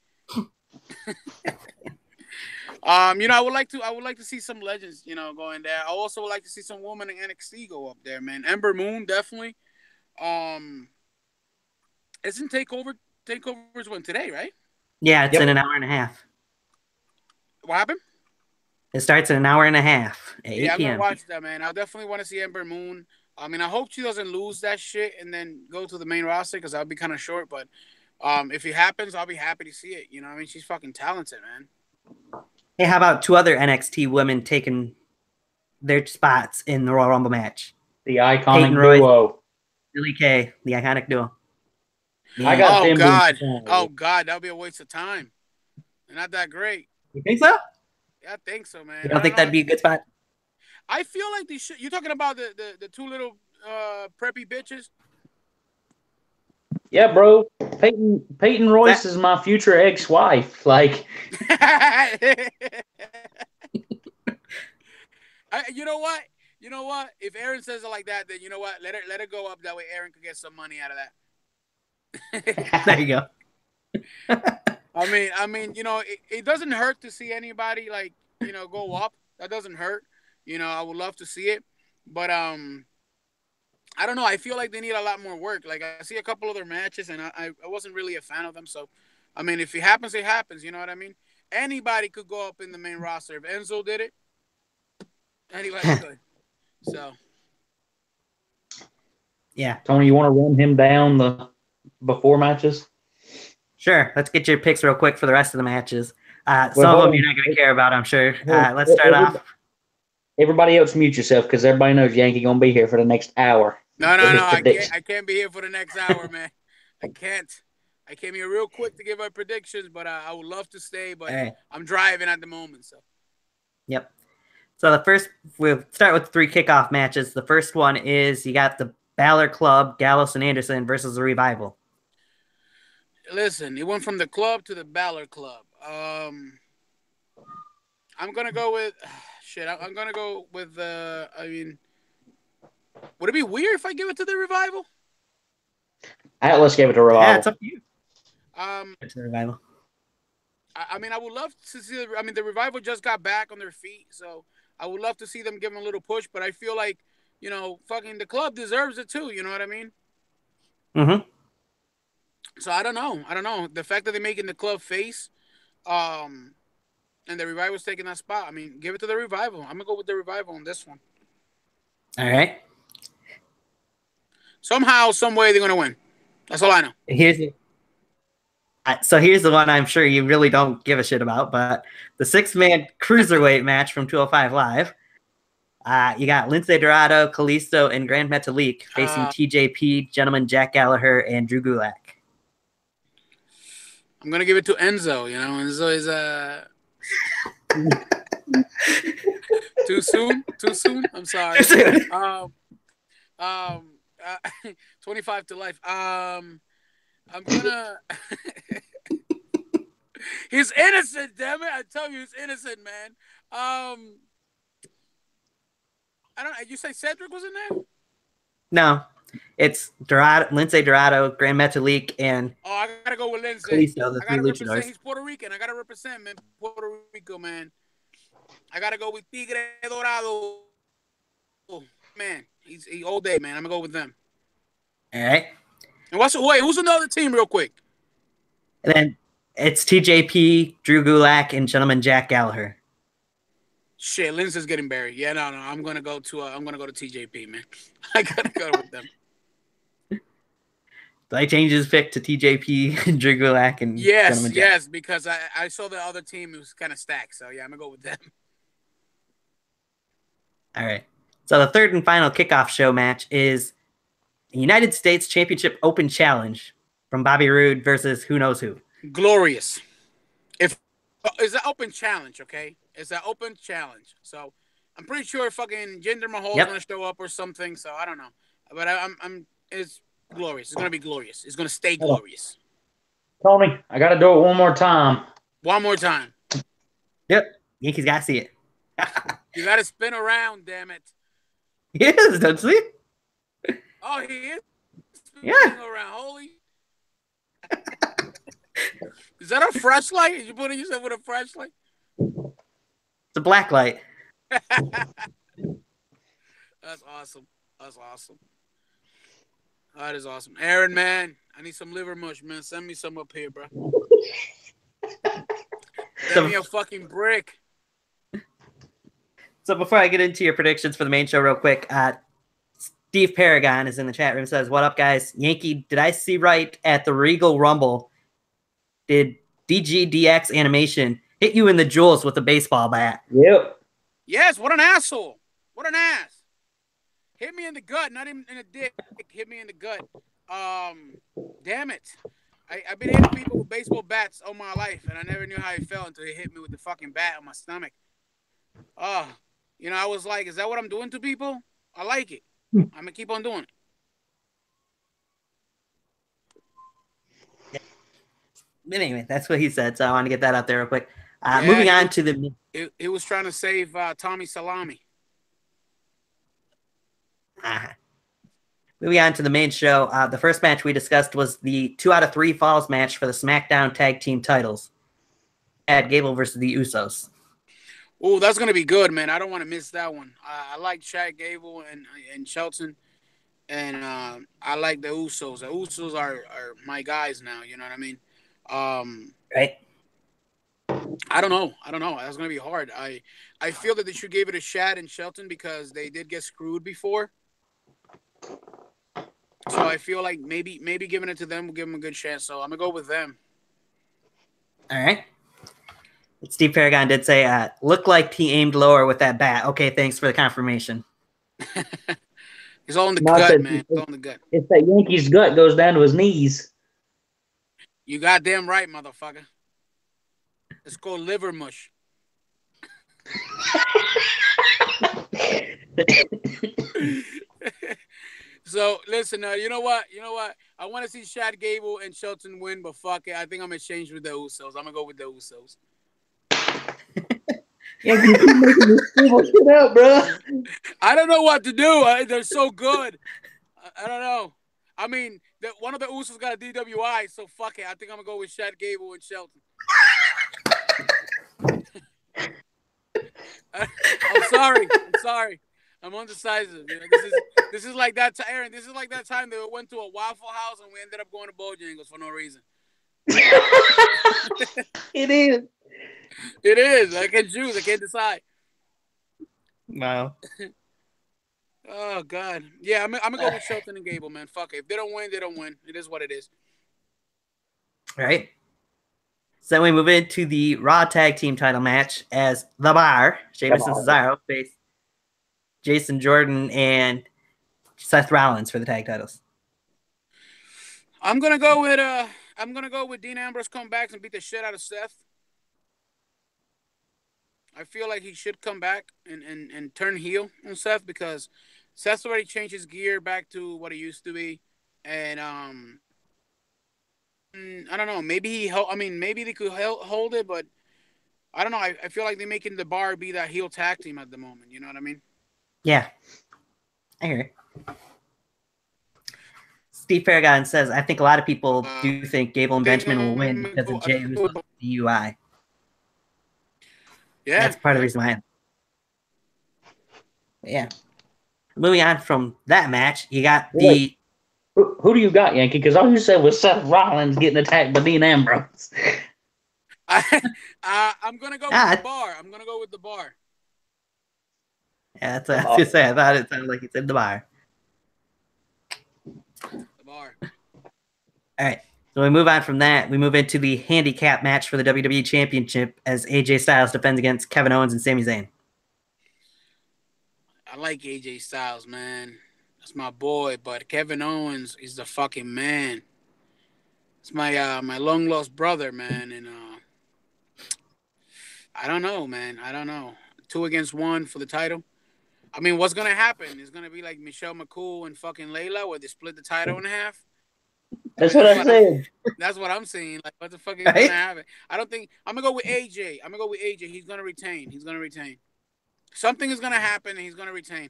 [SPEAKER 5] I would like to see some legends, going there. I also would like to see some women in NXT go up there, man. Ember Moon, definitely. Isn't Takeover's one today, right?
[SPEAKER 2] Yeah, it's in an hour and a half.
[SPEAKER 5] What happened?
[SPEAKER 2] It starts in an hour and a half at 8 p.m.
[SPEAKER 5] I'm gonna watch that, man. I definitely want to see Ember Moon. I mean, I hope she doesn't lose that shit and then go to the main roster because that'll be kind of short. But if it happens, I'll be happy to see it. I mean, she's fucking talented, man.
[SPEAKER 2] Hey, how about 2 other NXT women taking their spots in the Royal Rumble match?
[SPEAKER 3] The iconic duo.
[SPEAKER 2] Billie Kay, the iconic duo.
[SPEAKER 3] Yeah. I got
[SPEAKER 5] Oh, God. That would be a waste of time. They're not that great.
[SPEAKER 2] You think so?
[SPEAKER 5] Yeah, I think so, man.
[SPEAKER 2] You don't think that'd be a good spot?
[SPEAKER 5] I feel like these should. You're talking about the 2 little preppy bitches?
[SPEAKER 3] Yeah, bro. Peyton Royce is my future ex-wife.
[SPEAKER 5] You know what? If Aaron says it like that, then you know what? Let her go up. That way Aaron could get some money out of that.
[SPEAKER 2] There you go.
[SPEAKER 5] I mean, it doesn't hurt to see anybody go up. That doesn't hurt. I would love to see it, but I don't know. I feel like they need a lot more work. Like I see a couple other matches, and I wasn't really a fan of them. So, I mean, if it happens, it happens. You know what I mean? Anybody could go up in the main roster. If Enzo did it, anybody could. So,
[SPEAKER 2] yeah.
[SPEAKER 3] Tony, you want to run him down the before matches?
[SPEAKER 2] Sure. Let's get your picks real quick for the rest of the matches. Some of them you're not going to care about, I'm sure. Let's start off.
[SPEAKER 3] Everybody else mute yourself because everybody knows Yankee going to be here for the next hour.
[SPEAKER 5] No. I can't be here for the next hour, man. I can't. I came here real quick to give my predictions, but I would love to stay, but right. I'm driving at the moment. So.
[SPEAKER 2] Yep. So we'll start with the 3 kickoff matches. The first one is you got the Balor Club, Gallows and Anderson versus the Revival.
[SPEAKER 5] Listen, it went from the club to the Balor Club. I'm gonna go with I'm gonna go with would it be weird if I give it to the Revival?
[SPEAKER 3] Let's give it to Revival.
[SPEAKER 2] Yeah, it's up to you. It's the Revival.
[SPEAKER 5] I would love to see. The Revival just got back on their feet, so I would love to see them give them a little push. But I feel like fucking the club deserves it too. You know what I mean?
[SPEAKER 2] Mm-hmm.
[SPEAKER 5] So I don't know. The fact that they're making the club face, and the Revival's taking that spot. Give it to the Revival. I'm gonna go with the Revival on this one.
[SPEAKER 2] All right.
[SPEAKER 5] Somehow, some way, they're gonna win. That's all I know.
[SPEAKER 2] Here's the one I'm sure you really don't give a shit about, but the 6-man Cruiserweight match from 205 Live. You got Lince Dorado, Kalisto, and Grand Metalik facing TJP, Gentleman Jack Gallagher, and Drew Gulak.
[SPEAKER 5] I'm gonna give it to Enzo. Enzo is too soon. I'm sorry. 25 to life. I'm gonna. He's innocent, damn it! I tell you, he's innocent, man. I don't. You say Cedric was in there?
[SPEAKER 2] No, it's Lince Dorado, Grand Metalik, and
[SPEAKER 5] I gotta go with Lince.
[SPEAKER 2] Kalisto, the
[SPEAKER 5] I gotta
[SPEAKER 2] 3
[SPEAKER 5] represent.
[SPEAKER 2] luchadors.
[SPEAKER 5] He's Puerto Rican. I gotta represent, man. Puerto Rico, man. I gotta go with Tigre Dorado. Oh, man, he's all day, man. I'm gonna go with them.
[SPEAKER 2] All right.
[SPEAKER 5] And who's another team, real quick?
[SPEAKER 2] And then it's TJP, Drew Gulak, and Gentleman Jack Gallagher.
[SPEAKER 5] Shit, Lince is getting buried. Yeah, no. I'm gonna go to TJP, man. I gotta go with them.
[SPEAKER 2] So I changed his pick to TJP and Drew Gulak and Gentleman Jack.
[SPEAKER 5] Yes, because I saw the other team was kind of stacked. So yeah, I'm gonna go with them.
[SPEAKER 2] All right. So the third and final kickoff show match is the United States Championship Open Challenge from Bobby Roode versus who knows who.
[SPEAKER 5] Glorious. It's an open challenge, okay? It's an open challenge. So I'm pretty sure fucking Jinder Mahal's gonna show up or something. So I don't know, but it's glorious. It's gonna be glorious. It's gonna stay glorious.
[SPEAKER 3] Tony, I gotta do it one more time.
[SPEAKER 5] One more time.
[SPEAKER 2] Yep. Yankees gotta see it.
[SPEAKER 5] You gotta spin around, damn it.
[SPEAKER 2] He is, don't you?
[SPEAKER 5] Oh, he is spinning around. Holy. Is that a flashlight? Did you put yourself with a flashlight?
[SPEAKER 2] It's a black light.
[SPEAKER 5] That's awesome. That is awesome. Aaron, man, I need some liver mush, man. Send me some up here, bro. Send me a fucking brick.
[SPEAKER 2] So before I get into your predictions for the main show real quick, Steve Paragon is in the chat room, says, what up, guys? Yankee, did I see right at the Regal Rumble? Did DGDX Animation hit you in the jewels with a baseball bat?
[SPEAKER 3] Yep.
[SPEAKER 5] Yes, what an asshole. What an ass. Hit me in the gut, not even in the dick. Hit me in the gut. Damn it. I've been hitting people with baseball bats all my life, and I never knew how it felt until he hit me with the fucking bat on my stomach. I was like, is that what I'm doing to people? I like it. I'm going to keep on doing
[SPEAKER 2] it. Anyway, that's what he said, so I want to get that out there real quick. Moving on to the...
[SPEAKER 5] It was trying to save Tommy Salami.
[SPEAKER 2] Moving on to the main show, the first match we discussed was the 2 out of 3 falls match for the SmackDown Tag Team titles. Chad Gable versus the Usos.
[SPEAKER 5] Oh, that's gonna be good, man. I don't want to miss that one. I like Chad Gable and Shelton, and I like the Usos. The Usos are my guys now. You know what I mean?
[SPEAKER 2] Right.
[SPEAKER 5] I don't know. That's gonna be hard. I feel that they should give it a Shad and Shelton because they did get screwed before. So I feel like maybe giving it to them will give them a good chance. So I'm gonna go with them.
[SPEAKER 2] All right. Steve Paragon did say, looked like he aimed lower with that bat. Okay, thanks for the confirmation.
[SPEAKER 5] It's all in the gut, man. It's all in the gut.
[SPEAKER 3] It's that Yankee's gut goes down to his knees.
[SPEAKER 5] You goddamn right, motherfucker. It's called liver mush. So listen, you know what? I want to see Chad Gable and Shelton win, but fuck it. I think I'm gonna change with the Usos. I'm gonna go with the Usos.
[SPEAKER 3] Yeah, you keep making this stupid shit up, bro.
[SPEAKER 5] I don't know what to do. They're so good. I don't know. I mean, one of the Usos got a DWI, so fuck it. I think I'm gonna go with Chad Gable and Shelton. I'm sorry. I'm undecisive. You know, this is like that, Aaron. This is like that time they went to a Waffle House and we ended up going to Bojangles for no reason.
[SPEAKER 3] It is.
[SPEAKER 5] It is. I can't choose. I can't decide.
[SPEAKER 2] Wow.
[SPEAKER 5] Oh God. Yeah, I'm gonna go with Shelton and Gable, man. Fuck it. If they don't win, they don't win. It is what it is.
[SPEAKER 2] All right. So then we move into the Raw Tag Team title match as The Bar, Sheamus and Cesaro, face Jason Jordan and Seth Rollins for the tag titles.
[SPEAKER 5] I'm gonna go with Dean Ambrose come back and beat the shit out of Seth. I feel like he should come back and turn heel on Seth because Seth's already changed his gear back to what he used to be, and I don't know. Maybe they could hold it, but I don't know. I feel like they're making the Bar be that heel tag team at the moment. You know what I mean?
[SPEAKER 2] Yeah, I hear it. Steve Paragon says, I think a lot of people do think Gable and Benjamin will win because of Jey Uso's DUI.
[SPEAKER 5] Yeah.
[SPEAKER 2] That's part of the reason why. Yeah. Moving on from that match, you got the...
[SPEAKER 3] Who do you got, Yankee? Because all you said was Seth Rollins getting attacked by Dean Ambrose.
[SPEAKER 5] I'm going to go with the Bar. I'm going to go with the Bar.
[SPEAKER 2] Yeah, that's what I was going to say. I thought it sounded like you said the Bar.
[SPEAKER 5] The Bar.
[SPEAKER 2] All right. So we move on from that. We move into the handicap match for the WWE Championship as AJ Styles defends against Kevin Owens and Sami Zayn.
[SPEAKER 5] I like AJ Styles, man. That's my boy, but Kevin Owens is the fucking man. It's my my long lost brother, man, and I don't know, man. I don't know. 2 against 1 for the title. I mean, what's gonna happen? It's gonna be like Michelle McCool and fucking Layla, where they split the title in half.
[SPEAKER 3] That's what I said.
[SPEAKER 5] That's what I'm saying. Like, what the fuck is gonna happen? I don't think I'm gonna go with AJ. He's gonna retain. Something is gonna happen, and he's gonna retain.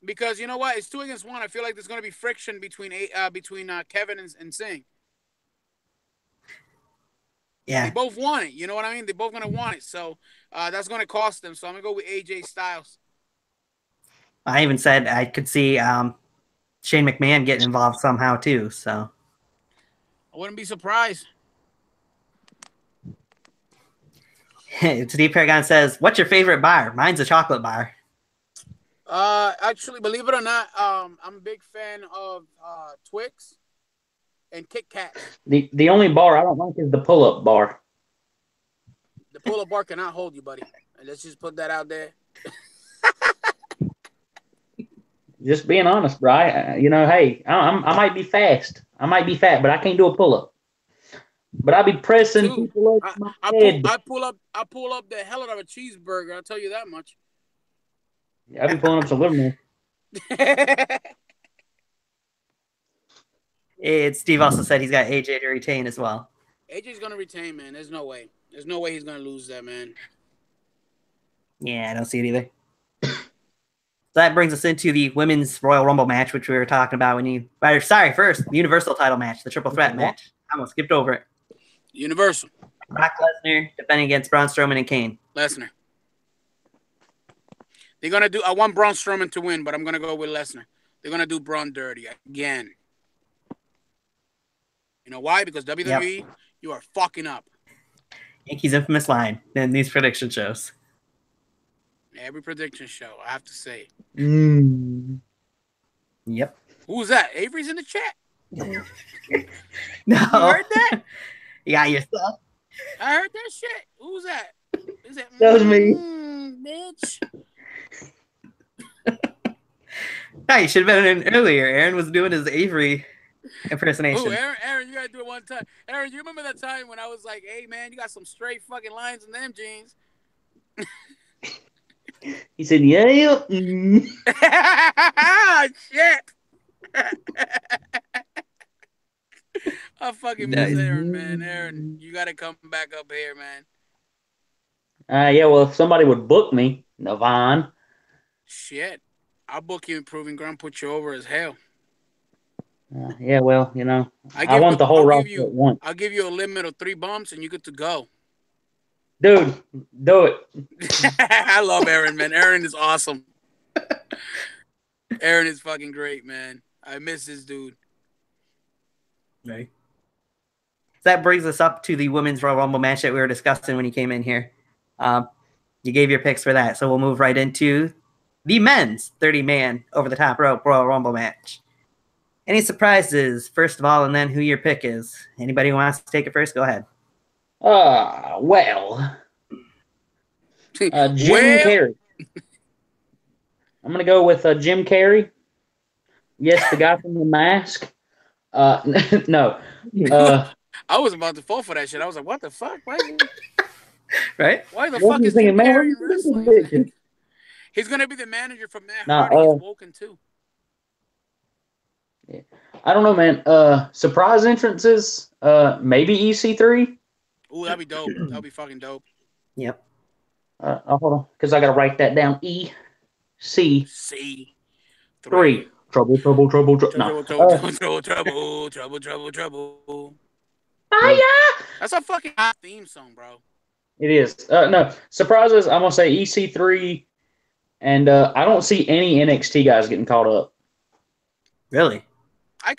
[SPEAKER 5] Because you know what? It's 2 against 1. I feel like there's gonna be friction between Kevin and Singh.
[SPEAKER 2] Yeah.
[SPEAKER 5] They both want it. You know what I mean? They're both gonna want it. So that's gonna cost them. So I'm gonna go with AJ Styles.
[SPEAKER 2] I even said I could see Shane McMahon getting involved somehow too. So
[SPEAKER 5] I wouldn't be surprised.
[SPEAKER 2] Steve Paragon says, "What's your favorite bar?" Mine's a chocolate bar.
[SPEAKER 5] Actually, believe it or not, I'm a big fan of Twix and Kit Kat.
[SPEAKER 3] The only bar I don't like is the pull-up bar.
[SPEAKER 5] The pull-up bar cannot hold you, buddy. Let's just put that out there.
[SPEAKER 3] Just being honest, bro. Hey, I might be fast. I might be fat, but I can't do a pull-up. But I be pressing people up my head.
[SPEAKER 5] I pull up the hell out of a cheeseburger. I'll tell you that much.
[SPEAKER 3] I be pulling up some liver.
[SPEAKER 2] Steve also said he's got AJ to retain as well.
[SPEAKER 5] AJ's gonna retain, man. There's no way. There's no way he's gonna lose that, man.
[SPEAKER 2] Yeah, I don't see it either. So that brings us into the Women's Royal Rumble match, which we were talking about first, the Universal title match, the triple threat match. I almost skipped over it.
[SPEAKER 5] Universal.
[SPEAKER 2] Brock Lesnar defending against Braun Strowman and Kane.
[SPEAKER 5] Lesnar. They're gonna do. I want Braun Strowman to win, but I'm gonna go with Lesnar. They're gonna do Braun dirty again. You know why? Because WWE, you are fucking up.
[SPEAKER 2] Yankees' infamous line in these prediction shows.
[SPEAKER 5] Every prediction show, I have to say.
[SPEAKER 2] Yep.
[SPEAKER 5] Who's that? Avery's in the chat.
[SPEAKER 2] No.
[SPEAKER 5] You heard that?
[SPEAKER 2] Yeah, yourself.
[SPEAKER 5] I heard that shit. Who's that? Is that?
[SPEAKER 4] That was me.
[SPEAKER 5] Bitch.
[SPEAKER 2] Yeah, you should have been in earlier. Aaron was doing his Avery impersonation.
[SPEAKER 5] Ooh, Aaron, you gotta do it one time. Aaron, you remember that time when I was like, "Hey, man, you got some straight fucking lines in them jeans."
[SPEAKER 3] He said, "Yeah."
[SPEAKER 5] Shit. I fucking miss Aaron, man. Aaron, you gotta come back up here, man.
[SPEAKER 3] Yeah, well, if somebody would book me, Navon.
[SPEAKER 5] Shit. I'll book you in Proving Ground, put you over as hell.
[SPEAKER 3] Yeah, well, you know,
[SPEAKER 5] I
[SPEAKER 3] want the whole roster at once.
[SPEAKER 5] I'll give you a limit of 3 bumps and you get to go.
[SPEAKER 3] Dude, do it.
[SPEAKER 5] I love Aaron, man. Aaron is awesome. Aaron is fucking great, man. I miss this dude.
[SPEAKER 2] Right. That brings us up to the Women's Royal Rumble match that we were discussing when you came in here. You gave your picks for that, so we'll move right into the men's 30-man over-the-top rope Royal Rumble match. Any surprises, first of all, and then who your pick is? Anybody who wants to take it first, go ahead.
[SPEAKER 3] Well. Jim Carrey. I'm going to go with Jim Carrey. Yes, the guy from The Mask. No.
[SPEAKER 5] I was about to fall for that shit. I was like, what the fuck? Why
[SPEAKER 2] right?
[SPEAKER 5] Why the fuck is Jim Carrey wrestling? He's going to be the manager for Matt Hardy. He's Woken too.
[SPEAKER 3] Yeah. I don't know, man. Surprise entrances, maybe EC3.
[SPEAKER 5] Ooh, that'd be dope. That'd be fucking dope.
[SPEAKER 2] Yep.
[SPEAKER 3] Hold on, because I got to write that down. EC3. Trouble.
[SPEAKER 5] Fire! That's a fucking hot theme song, bro.
[SPEAKER 3] It is. No, surprises, I'm going to say EC3, and I don't see any NXT guys getting caught up.
[SPEAKER 2] Really?
[SPEAKER 3] I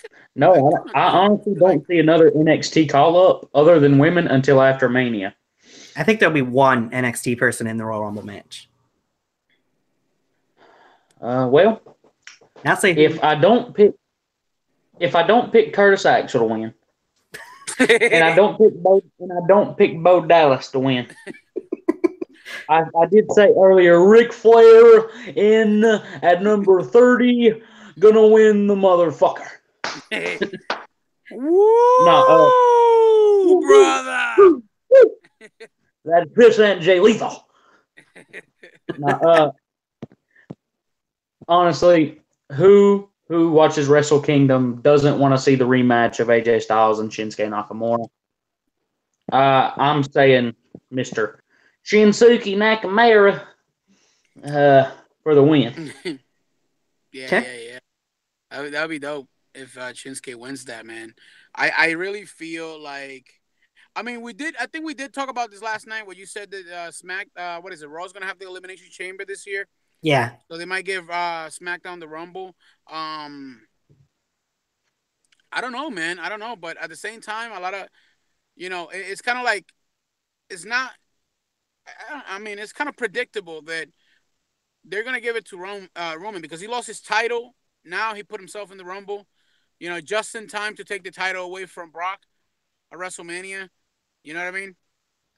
[SPEAKER 3] honestly don't see another NXT call-up other than women until after Mania.
[SPEAKER 2] I think there'll be one NXT person in the Royal Rumble match.
[SPEAKER 3] Well,
[SPEAKER 2] I'll say
[SPEAKER 3] if I don't pick Curtis Axel to win, and I don't pick Bo Dallas to win. I did say earlier, Ric Flair in at number 30 gonna win the motherfucker.
[SPEAKER 5] Woo, brother.
[SPEAKER 3] That's Chris and Jay Lethal. Honestly, who watches Wrestle Kingdom doesn't want to see the rematch of AJ Styles and Shinsuke Nakamura? I'm saying Mr. Shinsuke Nakamura for the win.
[SPEAKER 5] Yeah. That'd be dope if Shinsuke wins that, man. I really feel like, I mean, I think we did talk about this last night where you said that Raw's gonna have the Elimination Chamber this year.
[SPEAKER 2] Yeah.
[SPEAKER 5] So they might give SmackDown the Rumble. I don't know, man. I don't know, but at the same time, a lot of, it's kind of like, it's not. I mean, it's kind of predictable that they're gonna give it to Roman because he lost his title. Now he put himself in the Rumble, just in time to take the title away from Brock at WrestleMania. You know what I mean?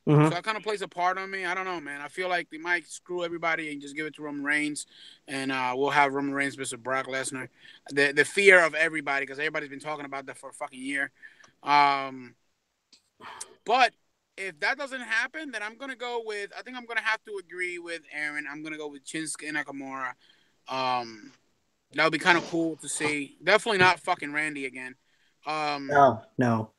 [SPEAKER 5] Mm-hmm. So that kind of plays a part on me. I don't know, man. I feel like they might screw everybody and just give it to Roman Reigns, and we'll have Roman Reigns versus Brock Lesnar. The fear of everybody, because everybody's been talking about that for a fucking year. But if that doesn't happen, then I'm gonna go with. I think I'm gonna have to agree with Aaron. I'm gonna go with Shinsuke Nakamura. That would be kind of cool to see. Definitely not fucking Randy again.
[SPEAKER 2] No.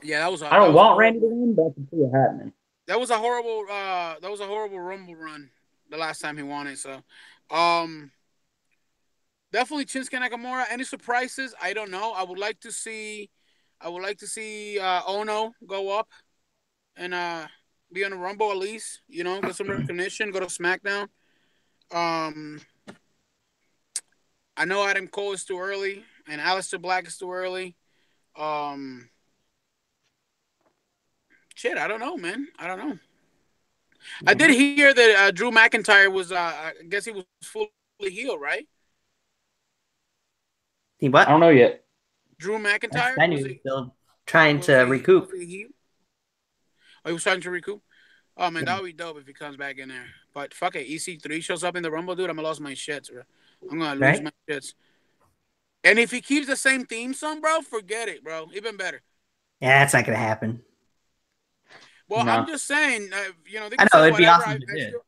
[SPEAKER 5] Yeah, that was.
[SPEAKER 3] I don't want Randy to win, but I can see it happening.
[SPEAKER 5] That was a horrible. Rumble run the last time he won it. So, definitely Shinsuke Nakamura. Any surprises? I don't know. I would like to see Ono go up and be on a Rumble at least. You know, get some recognition. Go to SmackDown. I know Adam Cole is too early, and Aleister Black is too early. Shit, I don't know, man. I don't know. I did hear that Drew McIntyre was, I guess he was fully healed, right?
[SPEAKER 2] He what?
[SPEAKER 3] I don't know yet.
[SPEAKER 5] Drew McIntyre?
[SPEAKER 2] I knew he was still trying to recoup.
[SPEAKER 5] Oh, he was trying to recoup? Oh, man, that would be dope if he comes back in there. But fuck it, EC3 shows up in the Rumble, dude, I'm going to lose my shits, bro. I'm going to lose my shits. And if he keeps the same theme song, bro, forget it, bro. Even better.
[SPEAKER 2] Yeah, that's not going to happen.
[SPEAKER 5] Well, no. I'm just saying, you know, they
[SPEAKER 2] I know, it'd be awesome to do.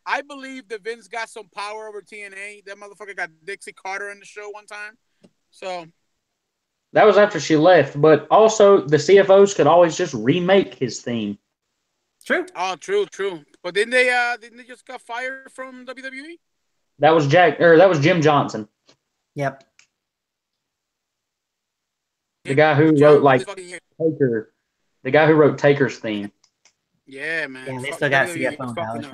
[SPEAKER 5] I believe that Vince got some power over TNA. That motherfucker got Dixie Carter in the show one time. So
[SPEAKER 3] that was after she left, but also the CFOs could always just remake his theme.
[SPEAKER 2] True.
[SPEAKER 5] Oh, true. But didn't they just got fired from WWE?
[SPEAKER 3] That was that was Jim Johnson.
[SPEAKER 2] Yep.
[SPEAKER 3] The guy who wrote Taker. The guy who wrote Taker's theme.
[SPEAKER 5] Yeah, man.
[SPEAKER 2] Yeah, they still got CFO Dallas.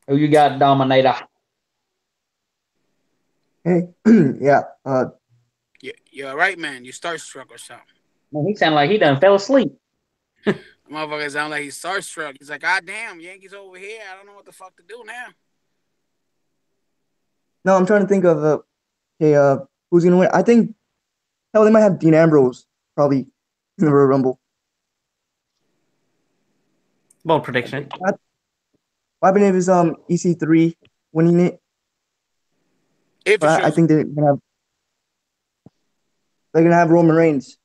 [SPEAKER 3] Who you got, Dominator?
[SPEAKER 4] Hey, yeah.
[SPEAKER 5] You're right, man. You starstruck or something.
[SPEAKER 3] Man, he sounded like he done fell asleep.
[SPEAKER 5] Motherfucker sound like he's starstruck. He's like, God damn, Yankees over here. I don't know what the fuck to do now.
[SPEAKER 4] No, I'm trying to think of who's gonna win. I think hell, they might have Dean Ambrose probably in the Royal Rumble.
[SPEAKER 2] Bold prediction.
[SPEAKER 4] What happened if it's EC3 winning it? I think they're gonna have Roman Reigns.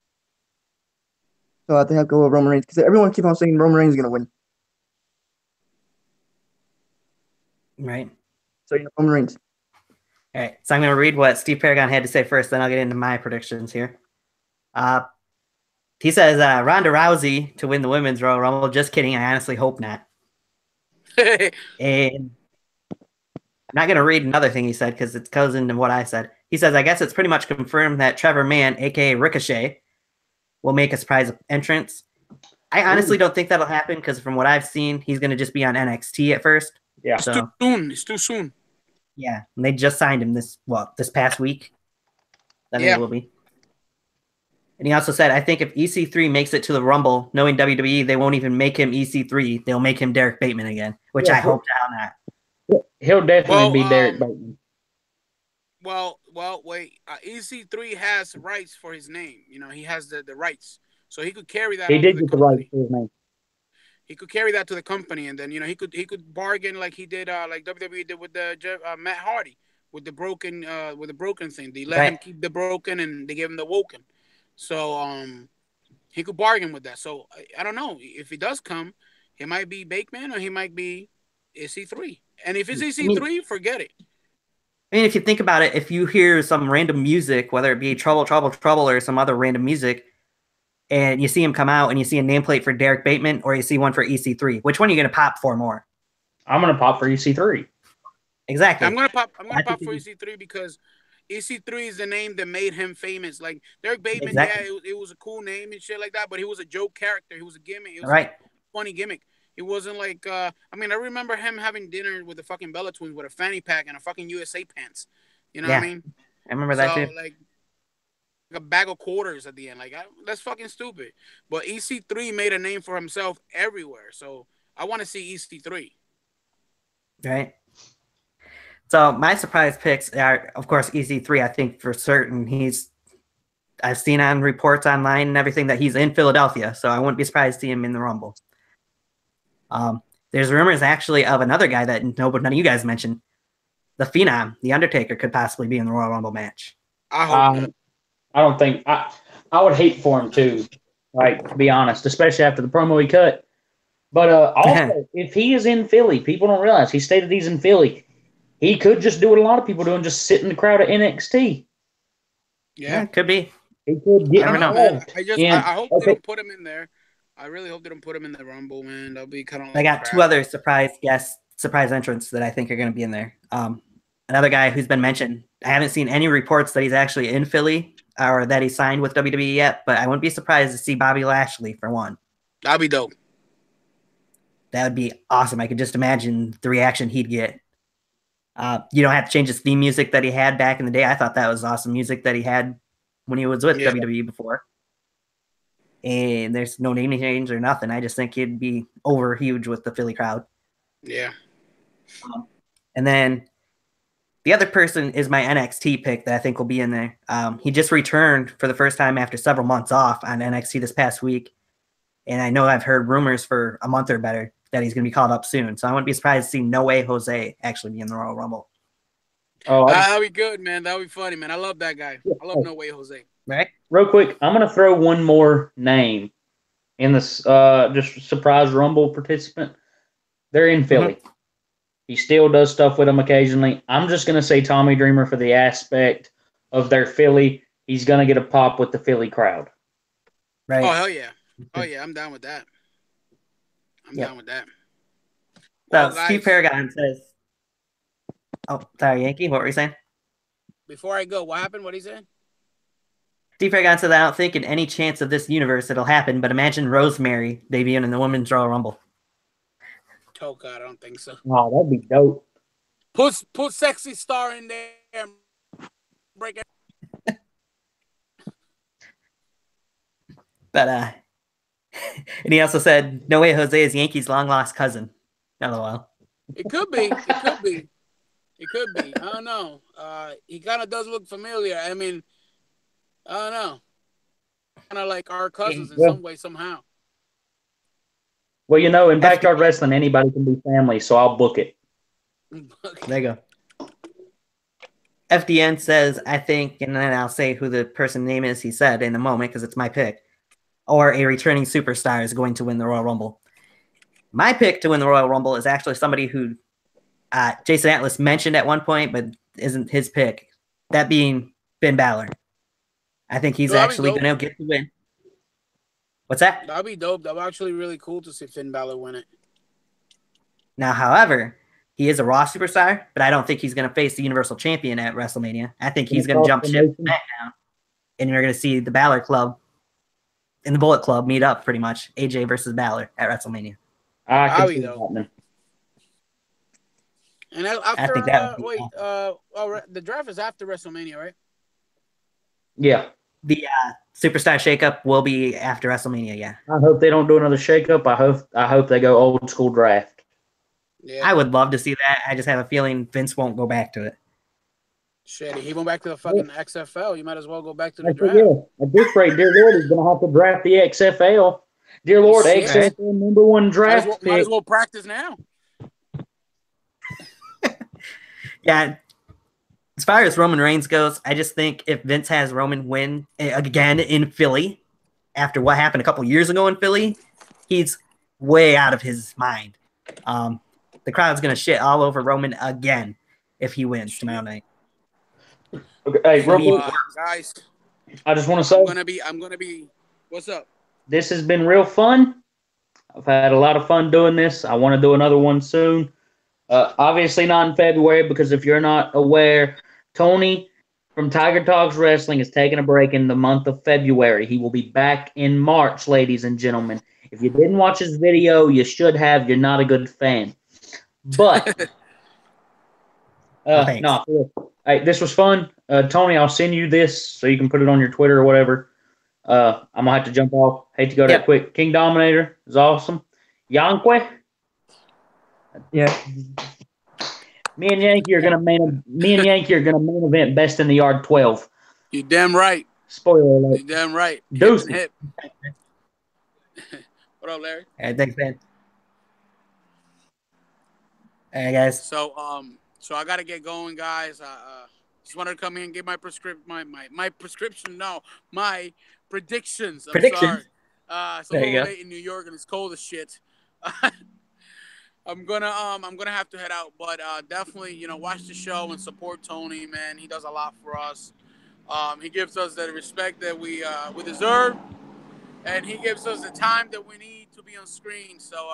[SPEAKER 4] So I think I'll go with Roman Reigns because everyone keeps on saying Roman Reigns is gonna win.
[SPEAKER 2] Right.
[SPEAKER 4] So yeah, Roman Reigns.
[SPEAKER 2] All right, so I'm going to read what Steve Paragon had to say first, then I'll get into my predictions here. He says Ronda Rousey to win the Women's Royal Rumble. Just kidding. I honestly hope not. And I'm not going to read another thing he said because it goes into what I said. He says, I guess it's pretty much confirmed that Trevor Mann, a.k.a. Ricochet, will make a surprise entrance. I honestly don't think that'll happen because from what I've seen, he's going to just be on NXT at first.
[SPEAKER 3] Yeah.
[SPEAKER 2] So,
[SPEAKER 5] It's too soon.
[SPEAKER 2] Yeah, and they just signed him this past week. I think it will be. And he also said, I think if EC3 makes it to the Rumble, knowing WWE, they won't even make him EC3. They'll make him Derek Bateman again, which I hope to hell not.
[SPEAKER 3] He'll definitely be Derek Bateman.
[SPEAKER 5] Well, wait. EC3 has rights for his name. You know, he has the rights. So he could carry that.
[SPEAKER 3] He did get the rights for his name.
[SPEAKER 5] He could carry that to the company, and then he could bargain like he did, like WWE did with the Matt Hardy with the broken thing. They let him keep the broken, and they gave him the woken. So he could bargain with that. So I don't know if he does come, he might be Bateman or he might be EC3. And if it's EC3, forget it.
[SPEAKER 2] I mean, if you think about it, if you hear some random music, whether it be Trouble, or some other random music, and you see him come out and you see a nameplate for Derek Bateman or you see one for EC3, which one are you going to pop for more?
[SPEAKER 3] I'm going to pop for EC3.
[SPEAKER 2] Exactly.
[SPEAKER 5] I'm going to pop for EC3 because EC3 is the name that made him famous. Like Derek Bateman, it was a cool name and shit like that, but he was a joke character. He was a gimmick. It was a funny gimmick. It wasn't like, I remember him having dinner with the fucking Bella Twins with a fanny pack and a fucking USA pants. You know what I mean?
[SPEAKER 2] I remember that too.
[SPEAKER 5] Like a bag of quarters at the end. Like, that's fucking stupid. But EC3 made a name for himself everywhere. So I want to see EC3.
[SPEAKER 2] Right. So my surprise picks are, of course, EC3. I think for certain I've seen on reports online and everything that he's in Philadelphia. So I wouldn't be surprised to see him in the Rumble. There's rumors actually of another guy that none of you guys mentioned. The Phenom, The Undertaker, could possibly be in the Royal Rumble match.
[SPEAKER 5] I hope
[SPEAKER 3] I don't think I would hate for him too, like, to be honest, especially after the promo he cut. But also, if he is in Philly, people don't realize he stated he's in Philly. He could just do what a lot of people do and just sit in the crowd at NXT.
[SPEAKER 2] Yeah, it could be.
[SPEAKER 3] He could get
[SPEAKER 5] involved. I hope they don't put him in there. I really hope they don't put him in the Rumble, man. That'll be kind of.
[SPEAKER 2] I got two other surprise entrants that I think are going to be in there. Another guy who's been mentioned. I haven't seen any reports that he's actually in Philly, or that he signed with WWE yet, but I wouldn't be surprised to see Bobby Lashley for one.
[SPEAKER 5] That'd be dope.
[SPEAKER 2] That would be awesome. I could just imagine the reaction he'd get. You don't have to change his theme music that he had back in the day. I thought that was awesome music that he had when he was with WWE before. And there's no name change or nothing. I just think he'd be over huge with the Philly crowd.
[SPEAKER 5] Yeah.
[SPEAKER 2] And then the other person is my NXT pick that I think will be in there. He just returned for the first time after several months off on NXT this past week. And I know I've heard rumors for a month or better that he's going to be called up soon. So I wouldn't be surprised to see No Way Jose actually be in the Royal Rumble.
[SPEAKER 5] Oh, that'd be good, man. That'd be funny, man. I love that guy. I love No Way Jose.
[SPEAKER 2] Right?
[SPEAKER 3] Real quick, I'm going to throw one more name in this just surprise Rumble participant. They're in Philly. Mm-hmm. He still does stuff with them occasionally. I'm just going to say Tommy Dreamer for the aspect of their Philly. He's going to get a pop with the Philly crowd.
[SPEAKER 2] Right.
[SPEAKER 5] Oh, hell yeah. Oh, yeah. I'm down with that. I'm down with that.
[SPEAKER 2] So Steve Paragon says, oh, sorry, Yankee, what were you saying?
[SPEAKER 5] Before I go, what happened? What he said?
[SPEAKER 2] Steve Paragon said, I don't think in any chance of this universe it'll happen, but imagine Rosemary debuting in the Women's Royal Rumble.
[SPEAKER 5] Oh, God, I don't think so.
[SPEAKER 3] Oh, that'd be dope.
[SPEAKER 5] Put Sexy Star in there and break it.
[SPEAKER 2] But, and he also said, No Way Jose is Yankees' long-lost cousin. LOL.
[SPEAKER 5] It could be. It could be. It could be. I don't know. He kind of does look familiar. I mean, I don't know. Kind of like our cousins in some way, somehow.
[SPEAKER 3] Well, you know, in backyard wrestling, anybody can be family, so I'll book it.
[SPEAKER 2] There you go. FDN says, I think, and then I'll say who the person's name is, he said, in a moment, because it's my pick, or a returning superstar is going to win the Royal Rumble. My pick to win the Royal Rumble is actually somebody who Jason Atlas mentioned at one point, but isn't his pick. That being Finn Balor. I think he's actually going to get the win. What's that?
[SPEAKER 5] That'd be dope. That'd be actually really cool to see Finn Balor win it.
[SPEAKER 2] Now, however, he is a Raw superstar, but I don't think he's going to face the Universal Champion at WrestleMania. I think he's going to jump ship to SmackDown, and you're going to see the Balor Club and the Bullet Club meet up pretty much. AJ versus Balor at WrestleMania.
[SPEAKER 3] I see that.
[SPEAKER 5] And after,
[SPEAKER 2] I think that would be
[SPEAKER 5] awesome. The draft is after WrestleMania, right?
[SPEAKER 3] Yeah.
[SPEAKER 2] The superstar shakeup will be after WrestleMania, yeah.
[SPEAKER 3] I hope they don't do another shakeup. I hope they go old school draft.
[SPEAKER 5] Yeah.
[SPEAKER 2] I would love to see that. I just have a feeling Vince won't go back to it.
[SPEAKER 5] Shit, he went back to the fucking XFL. You might as well go back to the draft.
[SPEAKER 3] Yeah. At this rate, dear Lord, he's going to have to draft the XFL. Dear Lord, XFL #1 draft pick.
[SPEAKER 5] Might as well practice now.
[SPEAKER 2] Yeah. As far as Roman Reigns goes, I just think if Vince has Roman win again in Philly, after what happened a couple years ago in Philly, he's way out of his mind. The crowd's going to shit all over Roman again if he wins tomorrow night.
[SPEAKER 3] Okay, hey,
[SPEAKER 5] guys,
[SPEAKER 3] I just want to say,
[SPEAKER 5] I'm gonna be. What's up?
[SPEAKER 3] This has been real fun. I've had a lot of fun doing this. I want to do another one soon. Obviously not in February, because if you're not aware, Tony from Tiger Talks Wrestling is taking a break in the month of February. He will be back in March, ladies and gentlemen. If you didn't watch his video, you should have. You're not a good fan. But no, hey, this was fun. Tony, I'll send you this so you can put it on your Twitter or whatever. I'm gonna have to jump off. Hate to go that quick. King Dominator is awesome. Yankee.
[SPEAKER 4] Yeah.
[SPEAKER 3] Me and Yankee are gonna main event Best in the Yard 12.
[SPEAKER 5] You damn right.
[SPEAKER 3] Spoiler alert.
[SPEAKER 5] You damn right.
[SPEAKER 3] Deuce.
[SPEAKER 5] Hip. What up, Larry?
[SPEAKER 2] All right, thanks, man. All right, guys.
[SPEAKER 5] So I gotta get going, guys. Just wanted to come here and get my prescription. My predictions.
[SPEAKER 2] Predictions.
[SPEAKER 5] Sorry. It's a little late in New York and it's cold as shit. I'm gonna have to head out, but definitely, watch the show and support Tony, man. He does a lot for us. He gives us the respect that we deserve, and he gives us the time that we need to be on screen. So,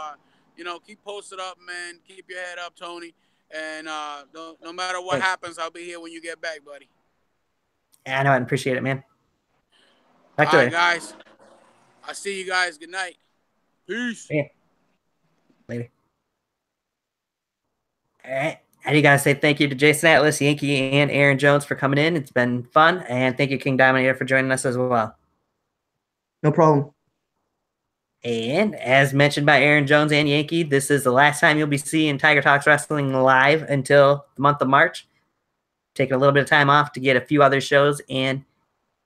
[SPEAKER 5] keep posted up, man. Keep your head up, Tony. And no matter what happens, I'll be here when you get back, buddy.
[SPEAKER 2] Yeah, I know. I appreciate it, man. Talk to you later.
[SPEAKER 5] Guys. I'll see you guys. Good night. Peace.
[SPEAKER 2] Yeah. Later. All right. I do gotta say thank you to Jason Atlas, Yankee, and Aaron Jones for coming in. It's been fun, and thank you, King Dominator, for joining us as well.
[SPEAKER 4] No problem.
[SPEAKER 2] And as mentioned by Aaron Jones and Yankee, this is the last time you'll be seeing Tiger Talks Wrestling live until the month of March. Taking a little bit of time off to get a few other shows and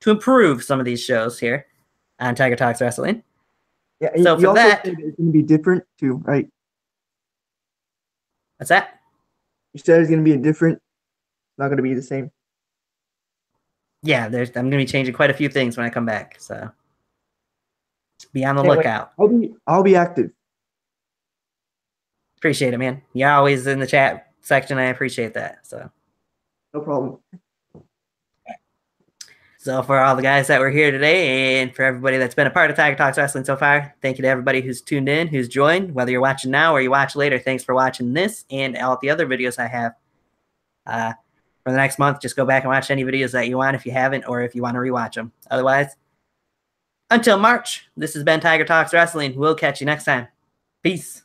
[SPEAKER 2] to improve some of these shows here on Tiger Talks Wrestling.
[SPEAKER 4] Yeah,
[SPEAKER 2] so for that,
[SPEAKER 4] it's going to be different too, right?
[SPEAKER 2] What's that?
[SPEAKER 4] You said it's going to be different. It's not going to be the same.
[SPEAKER 2] Yeah, I'm going to be changing quite a few things when I come back. So be on the lookout.
[SPEAKER 4] I'll be active.
[SPEAKER 2] Appreciate it, man. You're always in the chat section. I appreciate that. So
[SPEAKER 4] no problem.
[SPEAKER 2] So for all the guys that were here today and for everybody that's been a part of Tiger Talks Wrestling so far, thank you to everybody who's tuned in, who's joined, whether you're watching now or you watch later. Thanks for watching this and all the other videos I have. For the next month, just go back and watch any videos that you want if you haven't or if you want to rewatch them. Otherwise, until March, this has been Tiger Talks Wrestling. We'll catch you next time. Peace.